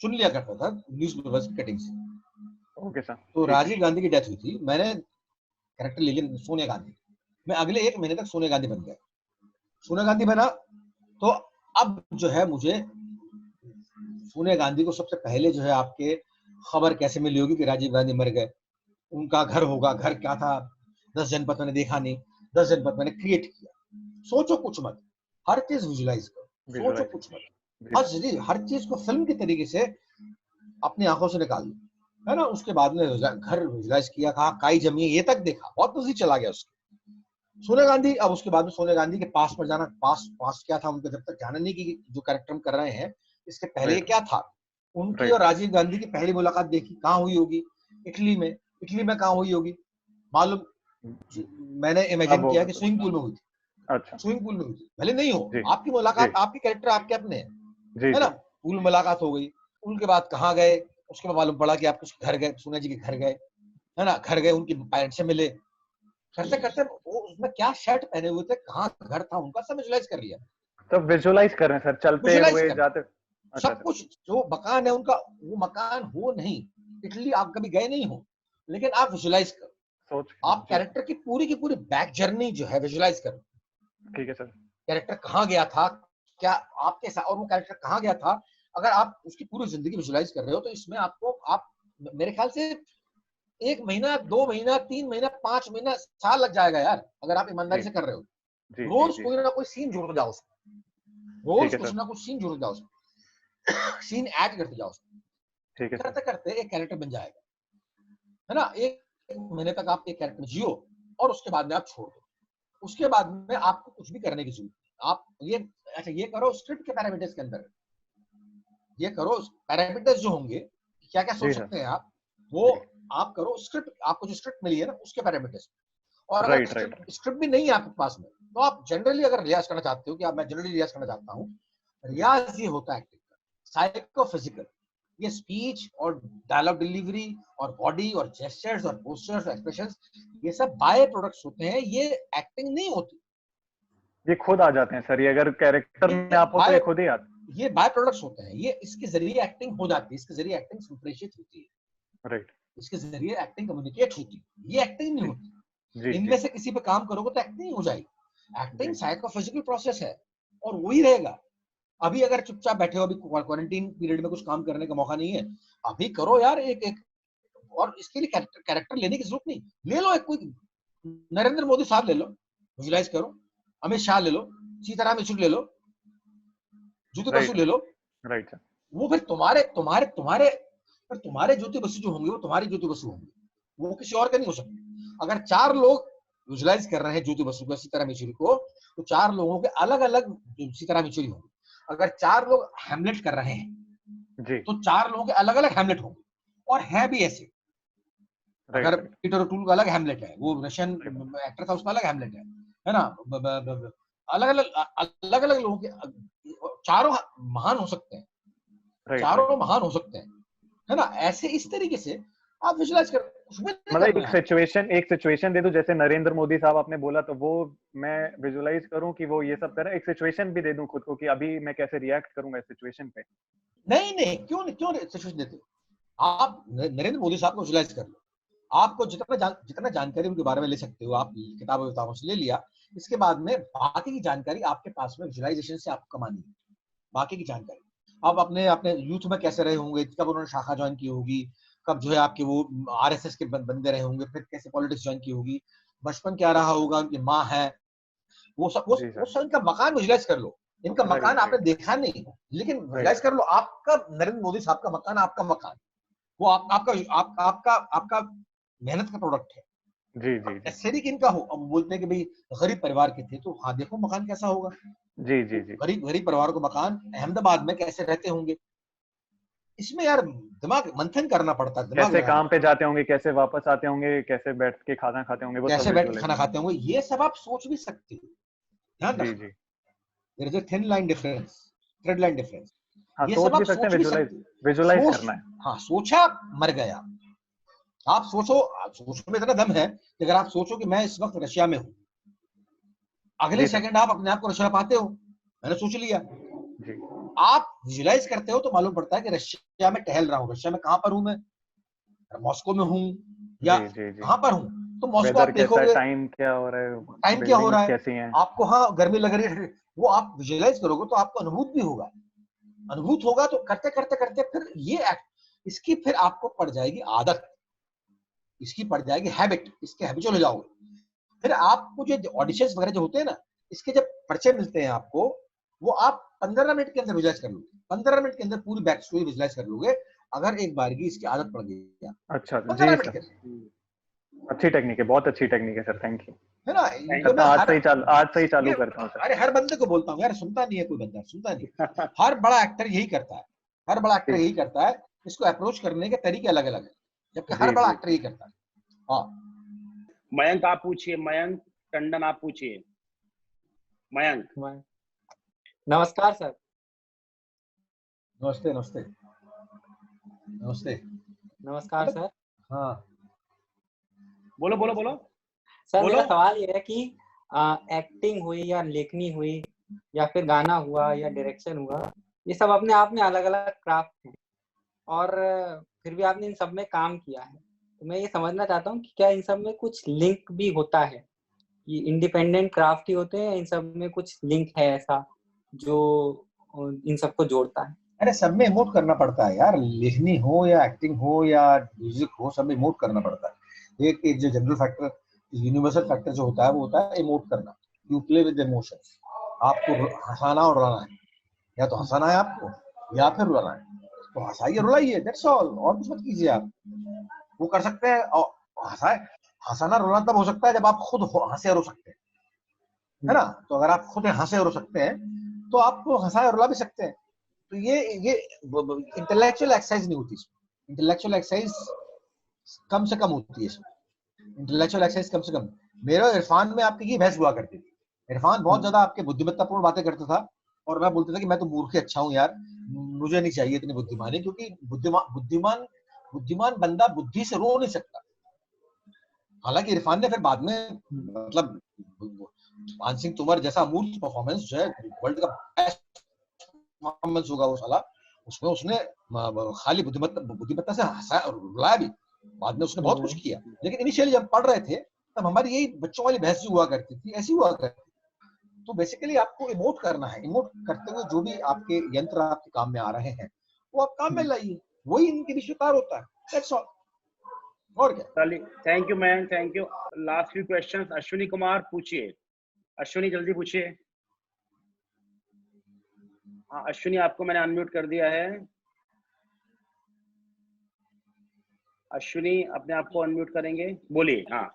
चुन लिया करता था न्यूज़पेपर्स की कटिंग से। Okay sir. तो राजीव गांधी की डेथ हुई थी, मैंने कैरेक्टर ले लिया सोनिया गांधी। मैं अगले 1 महीने तक सोनिया गांधी बन गया। सोनिया गांधी बना तो अब जो है मुझे सोनिया गांधी को सबसे पहले जो है आपके खबर कैसे मिली होगी कि राजीव गांधी मर गए। उनका घर होगा, घर क्या था, 10 जनपद मैंने देखा नहीं, 10 जनपद मैंने क्रिएट किया। सोचो कुछ मत, हर चीज विजुलाइज करो, सोचो कुछ मत, हर चीज को फिल्म के तरीके से अपनी आंखों से निकाल लो, है ना। उसके बाद में घर विजुलाइज किया, कहा काई जमी, ये तक देखा, बहुत नजदीक चला गया उसके। सोनिया गांधी, अब उसके बाद में सोनिया गांधी के पास पर जाना, पास क्या था उनका, जब तक जाना नहीं कि जो कैरेक्टर हम कर रहे हैं इसके पहले क्या था। उनकी और राजीव गांधी की पहली मुलाकात देखी, कहाँ हुई होगी? इटली में। इटली में कहाँ हुई होगी मालूम? मैंने इमेजिन किया कि स्विमिंग पूल में हुई थी। अच्छा, स्विमिंग पूल में हुई थी, भले नहीं हो, आपकी मुलाकात, आपकी कैरेक्टर आपके अपने हैं, है ना। पूल में मुलाकात हो गई, उनके बाद कहाँ गए, उसके बाद मालूम पड़ा कि आप कुछ घर गए, सोनिया जी के घर गए, है ना। घर गए, उनकी पेरेंट्स से मिले, करते करते वो उसमें क्या शर्ट पहने हुए थे, कहाँ घर था उनका, सब विजुलाइज कर लिया। तो विजुलाइज कर रहे हैं सर, चलते हुए जाते, सब कुछ। जो मकान है उनका, वो मकान हो नहीं, इटली आप कभी गए नहीं हो, लेकिन आप विजुलाइज करो, आप कैरेक्टर की पूरी बैक जर्नी जो है विजुलाइज करो। ठीक है सर। कैरेक्टर कहाँ गया था, क्या आपके साथ, और वो कैरेक्टर कहाँ गया था। अगर आप उसकी पूरी जिंदगी विजुलाइज कर रहे हो तो इसमें आपको, आप मेरे ख्याल से 1 महीना, 2 महीना, 3 महीना, 5 महीना, साल लग जाएगा यार, अगर आप ईमानदारी से कर रहे हो। रोज कोई ना कोई सीन जोड़ते जाओ उसमें, रोज कुछ ना कुछ सीन जोड़ते जाओ उसमें, सीन ऐड करते जाओ उसमें, करते करते एक कैरेक्टर बन जाएगा, है ना। 1 महीने तक आप एक कैरेक्टर जियो और उसके बाद में आप छोड़ दो। उसके बाद में आपको कुछ भी करने की जरूरत नहीं। आप ये, अच्छा ये करो स्क्रिप्ट के पैरामीटर्स के अंदर, ये करो पैरामीटर्स जो होंगे, क्या क्या सोच सकते हैं आप, वो आप करो। स्क्रिप्ट, आपको जो स्क्रिप्ट मिली है ना उसके पैरामीटर्स। और अगर स्क्रिप्ट भी नहीं है आपके पास में, तो आप जनरली अगर रियाज करना चाहते हो, कि आप, मैं जनरली रियाज करना चाहता हूँ, रियाज ये होता है एक्टिंग का, साइकोफिजिकल। ये स्पीच और डायलॉग डिलीवरी और बॉडी और जेस्चर्स और पोस्चर्स और एक्सप्रेशंस, ये सब बाय प्रोडक्ट्स होते हैं, ये एक्टिंग नहीं होती। ये खुद आ जाते हैं सर, ये अगर कैरेक्टर में आप हो तो ये खुद ही आते हैं। ये बाय प्रोडक्ट्स होते हैं, ये इसके जरिए एक्टिंग हो जाती है, इसके जरिए एक्टिंग संप्रेषित होती है, राइट। इसके जरिए एक्टिंग कम्युनिकेट होती है, ये एक्टिंग नहीं होती। इनमें से किसी पे काम करोगे तो एक्टिंग हो जाएगी। एक्टिंग साइकोफिजिकल प्रोसेस है और वही रहेगा। अभी अगर चुपचाप बैठे हो, अभी क्वारंटीन पीरियड में कुछ काम करने का मौका नहीं है, अभी करो यार एक और इसके लिए कैरेक्टर लेने की जरूरत नहीं। ले लो एक कोई नरेंद्र मोदी साहब ले लो, विजुलाइज करो, अमित शाह ले लो, सीताराम येचुरी ले लो, ज्योति बसु ले लो, राइट। वो फिर तुम्हारे ज्योति बसु जो होंगे वो तुम्हारी ज्योति बसु होंगे, वो किसी और का नहीं हो सकते। अगर 4 लोग विजुलाइज कर रहे हैं ज्योति बसु को, सीताराम येचुरी को, तो 4 लोगों के अलग अलग सीताराम येचुरी होंगे। अगर 4 लोग हैमलेट कर रहे हैं जी, तो 4 लोगों के अलग अलग हैमलेट होंगे, और है भी ऐसे। अगर पीटर ओटूल का अलग हैमलेट है, वो रशियन एक्टर था, उसका अलग हैमलेट है ना। अलग अलग लोगों के, चारों महान हो सकते हैं, चारों महान हो सकते हैं, है ना। ऐसे इस तरीके से आप विजुलाइज कर, मतलब एक सिचुएशन दे दो, जैसे नरेंद्र मोदी साहब आपने बोला, तो वो मैं विजुलाइज करूं कि वो ये सब कर रहे हैं। एक सिचुएशन भी दे दूं खुद को कि अभी मैं कैसे रिएक्ट करूंगा इस सिचुएशन पे। नहीं, क्यों सिचुएशन देते हो आप? नरेंद्र मोदी साहब को विजुलाइज कर लो। आपको जितना जानकारी उनके बारे में ले सकते हो, आप किताबों से ले लिया, इसके बाद में बाकी की जानकारी आपके पास में विजुअलाइजेशन से आपको कमानी है, बाकी की जानकारी। आप अपने अपने यूथ में कैसे रहे होंगे, कब उन्होंने शाखा ज्वाइन की होगी, कब जो है आपके वो आरएसएस के बंदे रहे होंगे, फिर कैसे पॉलिटिक्स ज्वाइन की होगी, बचपन क्या रहा होगा, उनकी माँ है, वो सब इनका मकान विजुअलाइज कर लो। इनका मकान आपने देखा नहीं, लेकिन विजुअलाइज कर लो, आपका नरेंद्र मोदी साहब का मकान, आपका मकान, वो आपका मेहनत का प्रोडक्ट है। जी जी ऐसे कि इनका हो, हम बोलते हैं कि भाई गरीब परिवार के थे, तो हाँ देखो मकान कैसा होगा। जी जी जी गरीब परिवार को मकान अहमदाबाद में कैसे रहते होंगे, इसमें यार दिमाग मंथन करना पड़ता है। कैसे काम पे जाते होंगे, कैसे वापस आते होंगे, कैसे बैठ के खाना खाते होंगे, वो कैसे सब बैठ के खाना खाते होंगे, ये सब आप सोच भी सकते हो। ध्यान जी रखना, जी there is a thin line difference, thread line difference. हाँ, ये सोच सब आप भी सकते हैं, सोच भी सकते हो, विजुअलाइज करना है। हाँ, सोचा मर गया। आप सोचो में इतना दम है कि अगर आप सोचो कि मैं इस वक्त रशिया में हूं, अगले सेकंड आप अपने आप को रशिया पाते हो, मैंने सोच लिया। जी आप विजुअलाइज करते हो तो मालूम पड़ता है कि रशिया में टहल रहा हूँ, रशिया में कहां पर हूं मैं, मॉस्को में हूं या कहां पर हूं, तो मॉस्को आप देखोगे, टाइम क्या हो रहा है, टाइम क्या हो रहा है, कैसी हैं, आपको हाँ गर्मी लग रही है, वो आप विजुअलाइज करोगे तो आपको अनुभूत भी होगा। अनुभूत होगा तो करते करते करते फिर ये इसकी फिर आपको पड़ जाएगी आदत, इसकी पड़ जाएगी हैबिट, इसके हैबिचुअल हो जाओगे। फिर आपको जो ऑडिशंस वगैरह जो होते हैं ना, इसके जब पर्चे मिलते हैं आपको, वो आप 15 मिनट के अंदर विजुअलाइज कर लोगे, 15 मिनट के अंदर पूरी बैक स्टोरी विजुअलाइज कर लोगे, अगर एक बार की इसकी आदत पड़ गई। अच्छा जी सर, अच्छी टेक्निक है, बहुत अच्छी टेक्निक है सर, थैंक यू। है ना, तो मैं आज से ही चालू करता हूँ सर। अरे हर बंदे को बोलता हूँ यार, सुनता नहीं है कोई बंदा, सुनता नहीं। हर बड़ा एक्टर यही करता है, हर बड़ा एक्टर यही करता है, इसको अप्रोच करने के तरीके अलग अलग है, जबकि हर बड़ा एक्टर यही करता है। हाँ, मयंक आप पूछिए, मयंक टंडन आप पूछिए। मयंक नमस्कार सर। नमस्ते नमस्ते नमस्ते। नमस्कार सर। हाँ बोलो बोलो बोलो सर, बोलो। मेरा सवाल ये है कि एक्टिंग हुई या लेखनी हुई या फिर गाना हुआ या डायरेक्शन हुआ, ये सब अपने आप में अलग अलग क्राफ्ट हैं और फिर भी आपने इन सब में काम किया है, तो मैं ये समझना चाहता हूँ कि क्या इन सब में कुछ लिंक भी होता है, कि इंडिपेंडेंट क्राफ्ट ही होते हैं, इन सब में कुछ लिंक है ऐसा जो इन सबको जोड़ता है? अरे सब में इमोट करना पड़ता है यार, लिखनी हो या एक्टिंग हो या म्यूजिक हो, सब में इमोट करना पड़ता है। एक जो जनरल फैक्टर, यूनिवर्सल फैक्टर जो होता है वो होता है इमोट करना। यू प्ले विद इमोशंस, आपको हंसाना और रुलाना है, या तो हंसाना है आपको या फिर रुलाना है, तो हंसाइए रुलाइए, दैट्स ऑल, और कुछ मत कीजिए आप। वो कर सकते हैं, और हंसाना रुलाना तब हो सकता है जब आप खुद हंसे और रो सकते हैं, है ना। तो अगर आप खुद हंसे और रो सकते हैं तो आप हंसाए और रुला भी सकते हैं। तो ये इंटेलेक्चुअल एक्सरसाइज नहीं होती इसमें, इंटेलेक्चुअल एक्सरसाइज कम से कम होती है इसमें, इंटेलेक्चुअल एक्सरसाइज कम से कम। मेरा इरफान में आपकी ये बहस हुआ करती थी, इरफान बहुत ज्यादा आपके बुद्धिमत्तापूर्ण बातें करता था और मैं बोलता था कि मैं तो मूर्ख अच्छा हूँ यार, मुझे नहीं चाहिए इतनी बुद्धिमानी, क्योंकि बुद्धिमान बंदा बुद्धि से रो नहीं सकता। हालांकि इरफान ने फिर बाद में, मतलब मान सिंह तोमर जैसा मूर्ख परफॉर्मेंस जो है वर्ल्ड का बेस्ट परफॉर्मेंस होगा वो साला, उसमें उसने खाली बुद्धिमत्ता से हंसाया और रुलाया भी, बाद में उसने बहुत कुछ किया। लेकिन इनिशियली जब पढ़ रहे थे तब हमारी यही बच्चों वाली बहस हुआ करती थी, ऐसी हुआ करती थी। तो बेसिकली आपको इमोट करना है, इमोट करते हुए जो भी आपके यंत्र आपके काम में आ रहे हैं वो आप काम में लाइए, वही इनके बीच में तार होता है, दैट्स ऑल। और क्या। Thank you ma'am, thank you. Last few questions, Ashwini Kumar पूछिए। अश्विनी जल्दी पूछिए। हाँ अश्विनी, आपको मैंने अनम्यूट कर दिया है। अश्विनी अपने आप को अनम्यूट करेंगे, बोलिए। हाँ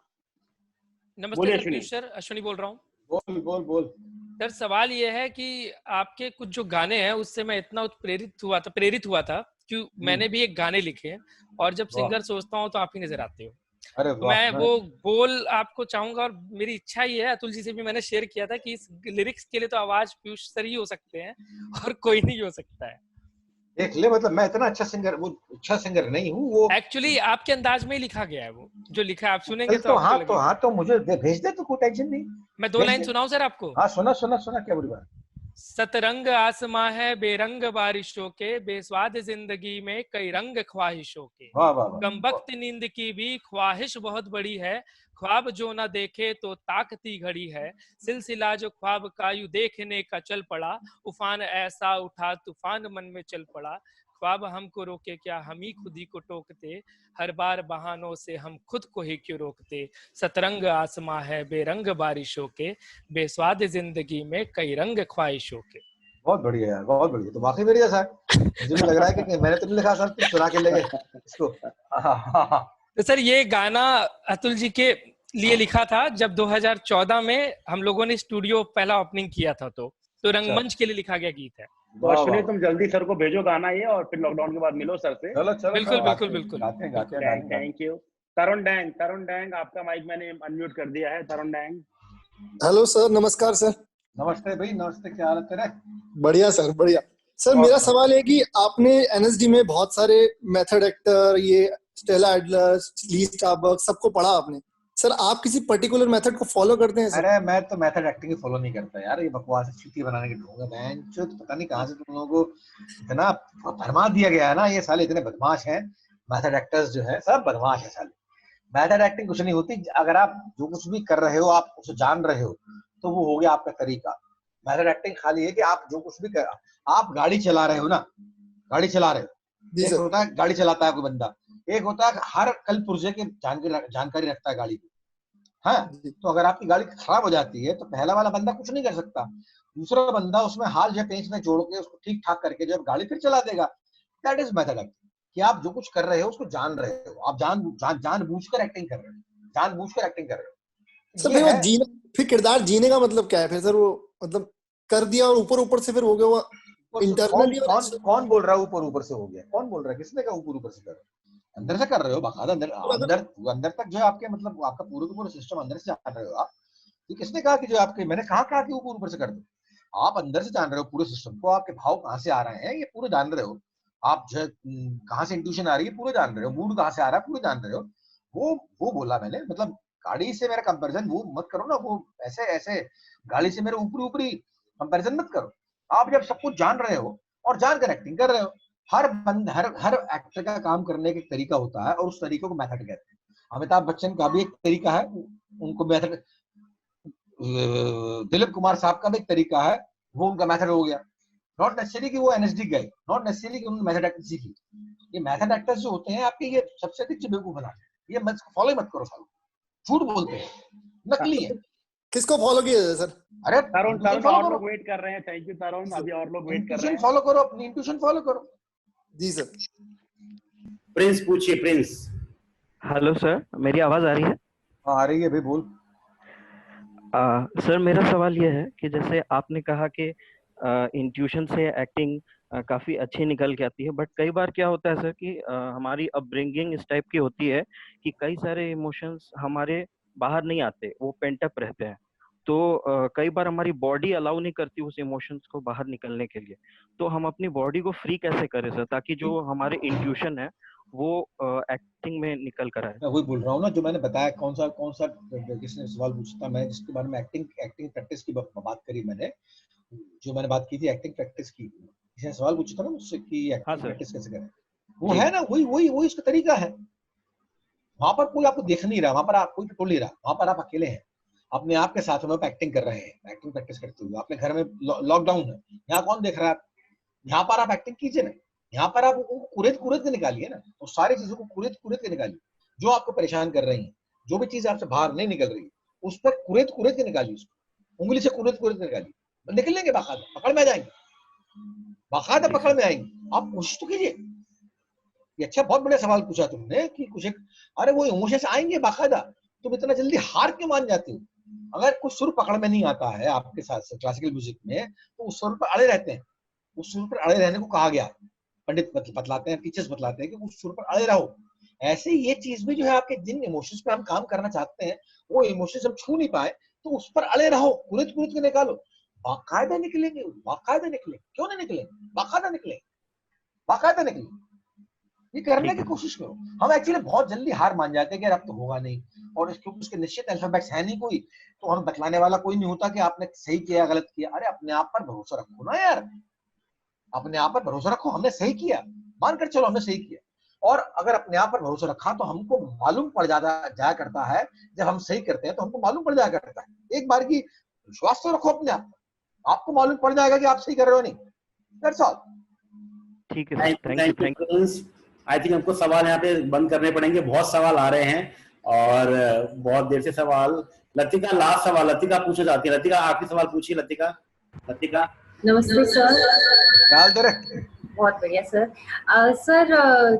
नमस्ते सर, सर अश्विनी बोल रहा हूँ। बोल बोल बोल सर, सवाल ये है कि आपके कुछ जो गाने हैं उससे मैं इतना प्रेरित हुआ था कि मैंने भी एक गाने लिखे हैं, और जब सिंगर सोचता हूँ तो आप ही नजर आते हो। अरे तो मैं वो बोल आपको चाहूंगा, और मेरी इच्छा ये है, अतुल जी से भी मैंने शेयर किया था कि इस लिरिक्स के लिए तो आवाज पीयूष सर ही हो सकते हैं और कोई नहीं हो सकता है। देख ले, मतलब मैं इतना अच्छा सिंगर नहीं हूँ। वो एक्चुअली आपके अंदाज में ही लिखा गया है, वो जो लिखा है आप सुनेंगे तो हाँ तो मुझे भेज दे, तो कोई टेंशन नहीं। मैं 2 लाइन सुनाऊं सर आपको? हाँ सुना, क्या बुरी बात। सतरंग आसमां है बेरंग बारिशों के, बेस्वाद जिंदगी में कई रंग ख्वाहिशों के। वाह वाह वाह। कमबख्त नींद की भी ख्वाहिश बहुत बड़ी है, ख्वाब जो ना देखे तो ताकती घड़ी है। सिलसिला जो ख्वाब का यूं देखने का चल पड़ा, उफान ऐसा उठा तूफान मन में चल पड़ा। ख्वाब हमको रोके क्या, हम ही खुद ही को टोकते, हर बार बहानों से हम खुद को ही क्यों रोकते। सतरंग आसमां है बेरंग बारिशों के, बेस्वाद जिंदगी में कई रंग ख्वाहिशों के। बहुत बढ़िया यार, बहुत बढ़िया। तो वाकई मेरी जैसा है, मुझे भी लग रहा है कि मैंने तो नहीं लिखा सर, तुम चुरा के ले गए इसको। तो सर ये गाना अतुल जी के लिए लिखा था जब 2014 में हम लोगों ने स्टूडियो पहला ओपनिंग किया था, तो रंगमंच के लिए लिखा गया गीत है। तो अश्विनी तुम जल्दी सर को भेजो गाना ये, और फिर लॉकडाउन के बाद मिलो सर से। चलो चलो बिल्कुल बिल्कुल बिल्कुल। Thank you. तरुण डैंग आपका माइक मैंने अनम्यूट कर दिया है। तरुण डैंग। हेलो सर, नमस्कार सर। नमस्ते भाई, नमस्ते। क्या हाल है तेरा? बढ़िया सर, बढ़िया। सर मेरा सवाल है कि आपने एनएसडी में बहुत सारे मेथड एक्टर, ये स्टेला एडलर, ली स्टारबक्स, सबको पढ़ा आपने। सर आप किसी पर्टिकुलर मेथड को फॉलो करते हैं सर? अरे मैं तो मेथड एक्टिंग फॉलो नहीं करता यार, ये बकवास चीटी बनाने के ढूंढूंगा मैं। जो पता नहीं कहाँ से तुम लोगों को इतना भरमा दिया गया है ना, ये साले इतने बदमाश हैं। मेथड एक्टर्स जो है सब बदमाश है साले। मेथड एक्टिंग कुछ नहीं होती, अगर आप जो कुछ भी कर रहे हो आप उसे जान रहे हो तो वो हो गया आपका तरीका। मेथड एक्टिंग खाली है कि आप जो कुछ भी कर, आप गाड़ी चला रहे हो ना, गाड़ी चला रहे हो, एक होता है गाड़ी चलाता है कोई बंदा, एक होता है हर कल पुर्जे की जानकारी रखता है गाड़ी की। हाँ, तो अगर आपकी गाड़ी खराब हो जाती है तो पहला वाला बंदा कुछ नहीं कर सकता, दूसरा बंदा उसमें हाल या पेंच में जोड़ के उसको ठीक ठाक करके जब गाड़ी फिर चला देगा। दैट इज मेथड एक्टिंग, कि आप जो कुछ कर रहे हो उसको जान रहे हो, आप जानबूझकर एक्टिंग कर रहे हो, जानबूझकर एक्टिंग कर रहे हो। सर वो जीना, फिर किरदार जीने का मतलब क्या है फिर सर? वो मतलब कर दिया और ऊपर ऊपर से फिर हो गया वो इंटरनली। कौन बोल रहा है ऊपर ऊपर से हो गया? कौन बोल रहा है? किसने कहा ऊपर ऊपर से कर रहे हो? अंदर से कर रहे हो बाकायदा, अंदर तक जो है आपके, मतलब आपका पूरा सिस्टम अंदर से जान रहे हो आप। ये किसने कहा कि जो आपके, मैंने कहा कि ऊपर ऊपर से कर दो? आप अंदर से जान रहे हो पूरे सिस्टम को, आपके भाव कहाँ से आ रहे हैं ये पूरे जान रहे हो, आप जो कहाँ से इंट्यूशन आ रही है पूरे जान रहे हो, मूड कहाँ से आ रहा है पूरे जान रहे हो। वो बोला मैंने, मतलब गाड़ी से मेरा कंपैरिजन वो मत करो ना, वो ऐसे गाड़ी से मेरे ऊपरी कंपैरिजन मत करो। आप जब सब कुछ जान रहे हो और जानकर एक्टिंग कर रहे हो, हर एक्टर का काम करने का एक तरीका होता है और उस तरीके को मेथड कहते हैं। अमिताभ बच्चन का भी एक तरीका है, उनको मेथड, दिलीप कुमार साहब का भी एक तरीका है, वो उनका मेथड हो गया। नॉट नेसेसरी कि वो एनएसडी गए, नॉट नेसेसरी कि उन्होंने मेथड एक्टिंग सीखी। ये मेथड एक्टर्स जो होते हैं आपके, ये सबसे अधिक बेवकूफ बनाते हैं, ये मत फॉलो मत करो, सालों झूठ बोलते हैं, नकली है। किसको फॉलो किया जाए सर? अरे तरुण और लोग वेट कर रहे हैं। थैंक यू तरुण, अभी और लोग वेट कर रहे हैं। फॉलो करो, अपनी इंट्यूशन फॉलो करो। जी सर। प्रिंस पूछिए, प्रिंस। हेलो सर, मेरी आवाज आ रही है? आ रही है भाई, बोल। सर मेरा सवाल ये है कि जैसे आपने कहा कि इंट्यूशन से एक्टिंग काफी अच्छी निकल के आती है, बट कई बार क्या होता है सर कि हमारी अपब्रिंगिंग इस टाइप की होती है कि कई सारे इमोशंस हमारे बाहर नहीं आते, वो पेंट अप रहते हैं। तो कई बार हमारी बॉडी अलाउ नहीं करती उस इमोशंस को बाहर निकलने के लिए। तो हम अपनी बॉडी को फ्री कैसे करें सर, ताकि जो हमारे इंट्यूशन है वो एक्टिंग में निकल कर आए? मैं वही बोल रहा हूँ ना, जो मैंने बताया, कौन सा किसने सवाल पूछा था, मैं जिसके बारे में एक्टिंग प्रैक्टिस की बात करी, मैंने जो मैंने बात की थी एक्टिंग प्रैक्टिस की, किसी सवाल पूछा था ना मुझसे कि एक्टिंग प्रैक्टिस कैसे करें। वो है ना, वही इसका तरीका है। वहां पर कोई आपको देख नहीं रहा, वहां पर आप कोई टोल नहीं रहा, वहां पर आप अकेले हैं, अपने आप के साथ में आप एक्टिंग कर रहे हैं, एक्टिंग प्रैक्टिस करते हुए। अपने घर में लॉकडाउन है, यहाँ कौन देख रहा है? यहाँ पर आप एक्टिंग कीजिए ना, यहाँ पर आप कुरेद के निकालिए ना, तो सारी चीजों को कुरेद के निकालिए, जो आपको परेशान कर रही है, जो भी चीज आपसे बाहर नहीं निकल रही है, उस पर कुरेद के निकालिए, उसको उंगली से कुरेद के निकालिए, निकल लेंगे, बाकायदा पकड़ में आ जाएंगे, बाकायदा पकड़ में आएंगे। आप कोशिश तो कीजिए। ये अच्छा, बहुत बड़ा सवाल पूछा तुमने कि कुछ एक, अरे वो इमोशंस आएंगे बाकायदा, तुम इतना जल्दी हार क्यों मान जाते हो? अगर कुछ सुर पकड़ में नहीं आता है आपके साथ क्लासिकल म्यूजिक में, तो उस सुर पर अड़े रहते हैं। उस सुर पर अड़े रहने को कहा गया, पंडित बतलाते हैं, टीचर्स बतलाते हैं कि उस सुर पर अड़े रहो। ऐसे ये चीज भी जो है, आपके जिन इमोशंस पे हम काम करना चाहते हैं, वो इमोशंस हम छू नहीं पाए, तो उस पर अड़े रहो, कुरेद के निकालो, बाकायदा निकलेंगे, बाकायदा निकलेंगे। क्यों नहीं निकलेंगे? बाकायदा निकलेंगे, बाकायदा निकलेंगे। ये करने की कोशिश करो। हम एक्चुअली बहुत जल्दी हार मान जाते हैं कि यार अब तो होगा नहीं, और क्योंकि उसके निश्चित अल्फाबेट्स है नहीं कोई, तो हम बतलाने वाला कोई नहीं होता कि आपने सही किया गलत किया। अरे अपने आप पर भरोसा रखो ना यार, अपने आप पर भरोसा रखो, हमने सही किया, मानकर चलो हमने सही किया। और अगर अपने आप पर भरोसा रखा तो हमको मालूम पड़ जाया करता है, जब हम सही करते हैं तो हमको मालूम पड़ जाया करता है। एक बार की विश्वास तो रखो अपने आप पर, आपको मालूम पड़ जाएगा कि आप सही कर रहे हो नहीं। That's all. ठीक है, थैंक यू। आई थिंक हमको सवाल यहाँ पे बंद करने पड़ेंगे, बहुत सवाल आ रहे हैं और बहुत देर से सवाल। लतिका लास्ट सवाल लतिका पूछना चाहती है। लतिका आखिरी सवाल पूछिए। लतिका नमस्ते सर। ख्याल दे रहे। बहुत बढ़िया सर। सर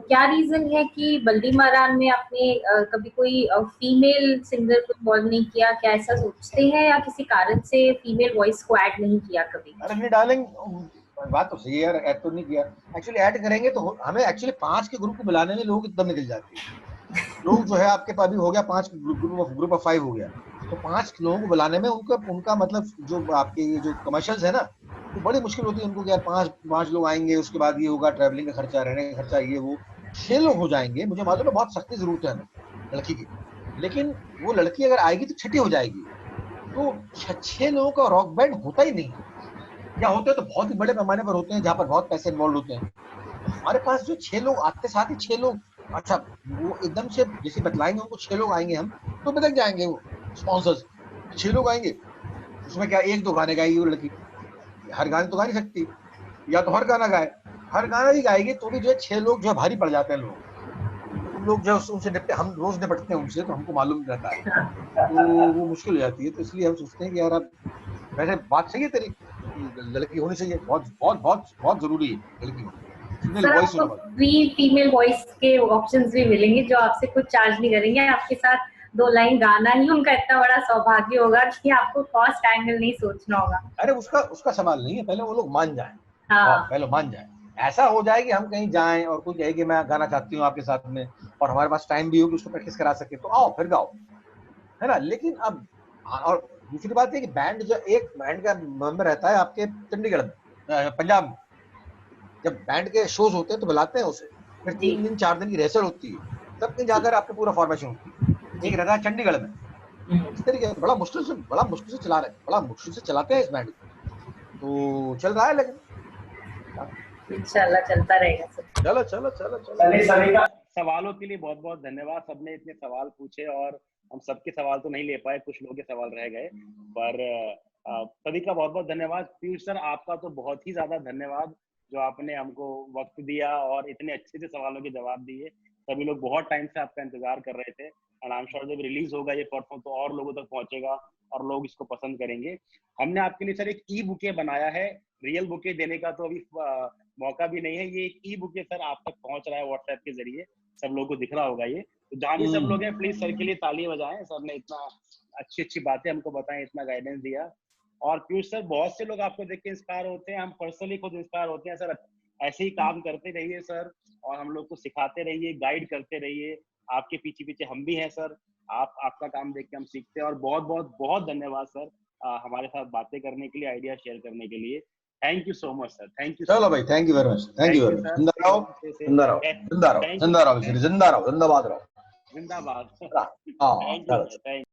क्या रीजन है कि बल्दी मारान में आपने कभी कोई फीमेल सिंगर को इन्वॉल्व नहीं किया? क्या ऐसा सोचते हैं या किसी कारण से फीमेल वॉइस को ऐड नहीं किया कभी? अरे नहीं डालेंगे, बात तो सही है यार, ऐड तो नहीं किया। एक्चुअली ऐड करेंगे तो हमें एक्चुअली 5 के ग्रुप को बुलाने में लोग एकदम निकल जाते हैं। लोग जो है आपके पास भी हो गया 5 ग्रुप ऑफ 5 हो गया, तो 5 लोगों को बुलाने में उनका मतलब जो आपके ये जो कमर्शियल्स है ना, तो बड़ी मुश्किल होती है उनको कि यार 5 लोग आएंगे, उसके बाद ये होगा ट्रैवलिंग का खर्चा, रहने का खर्चा, ये वो 6 लोग हो जाएंगे। मुझे मालूम है बहुत सख्ती जरूरत है हमें लड़की की, लेकिन वो लड़की अगर आएगी तो छठी हो जाएगी। तो 6 लोगों का रॉक बैंड होता ही नहीं, या होते तो बहुत ही बड़े पैमाने पर होते हैं जहाँ पर बहुत पैसे इन्वॉल्व होते हैं। हमारे पास जो 6 लोग आते साथ ही 6 लोग, अच्छा वो एकदम से जैसे बतलाएंगे उनको 6 लोग आएंगे हम तो बदल जाएंगे वो स्पॉन्सर्स। 6 लोग आएंगे, उसमें क्या 1-2 गाने गाएगी वो लड़की, हर गाने तो गा नहीं सकती, या तो हर गाना गाए, हर गाना भी गाएगी तो भी जो है 6 लोग जो है भारी पड़ जाते हैं। लोग लोग जो उनसे निपटे, हम रोज निपटते हैं उनसे, तो हमको मालूम रहता है, तो वो मुश्किल हो जाती है। तो इसलिए हम सोचते हैं कि यार अब वैसे बात सही है तेरी, लड़की होनी चाहिए, बहुत बहुत बहुत बहुत जरूरी है लड़की होनी। सर आपको फ्री फीमेल वॉइस के ऑप्शंस भी मिलेंगे जो आपसे कुछ चार्ज नहीं करेंगे, आपके साथ 2 लाइन गाना ही उनका इतना बड़ा सौभाग्य होगा कि आपको कॉस्ट एंगल नहीं सोचना होगा। अरे उसका सवाल नहीं है, पहले वो लोग मान जाएं। हाँ। पहले मान जाएं, ऐसा हो जाए कि हम कहीं जाएं और कोई कहे कि मैं गाना चाहती हूँ आपके साथ में, और हमारे पास टाइम भी हो कि उसको प्रैक्टिस करा सके, तो आओ फिर गाओ, है ना। लेकिन अब और दूसरी बात है कि बैंड जो एक बैंड का मेंबर रहता है आपके चंडीगढ़ में, पंजाब में, जब बैंड के शोज होते हैं तो बुलाते हैं उसे, फिर 3 दिन 4 दिन की रिहर्सल होती है, तब कहीं जाकर आपको पूरा फॉर्मेशन होती है। एक रहता है चंडीगढ़ में, इस तरीके से बड़ा मुश्किल से चला रहे हैं, बड़ा मुश्किल से चलाते हैं इस बैंड को, तो चल रहा है, लेकिन इंशाल्लाह चलता रहेगा सर। चलो। सवालों के लिए बहुत बहुत धन्यवाद। सबने इतने सवाल पूछे और हम सबके सवाल तो नहीं ले पाए, कुछ लोगों के सवाल रह गए, पर सभी का बहुत बहुत धन्यवाद। पीयूष सर आपका तो बहुत ही ज्यादा धन्यवाद जो आपने हमको वक्त दिया और इतने अच्छे से सवालों के जवाब दिए। सभी लोग बहुत टाइम से आपका इंतजार कर रहे थे, एंड आई एम श्योर जब रिलीज होगा ये परफॉर्म तो और लोगों तक पहुंचेगा और लोग इसको पसंद करेंगे। हमने आपके लिए सर एक ई बुके बनाया है, रियल बुके देने का तो अभी मौका भी नहीं है, ये एक ई बुके सर आप तक पहुंच रहा है व्हाट्सएप के जरिए, सब लोगों को दिख रहा होगा ये, तो जहाँ भी सब लोग हैं प्लीज सर के लिए तालियां बजाएं। सर ने इतना अच्छी बातें हमको बताएं, इतना गाइडेंस दिया। और पीयूष सर बहुत से लोग आपको देख के इंस्पायर होते हैं, हम पर्सनली खुद इंस्पायर होते हैं सर। ऐसे ही काम करते रहिए सर, और हम लोग को सिखाते रहिए, गाइड करते रहिए, आपके पीछे पीछे हम भी हैं सर। आपका काम देख के हम सीखते हैं, और बहुत बहुत बहुत धन्यवाद सर हमारे साथ बातें करने के लिए, आइडिया शेयर करने के लिए। Thank you so much sir, thank you. चलो भाई, thank you very much, thank you very much. जिंदा रहो, जिंदा रहो, जिंदा रहो, जिंदा रहो, जिंदा रहो, जिंदाबाद रहो, जिंदाबाद। हाँ, चलो।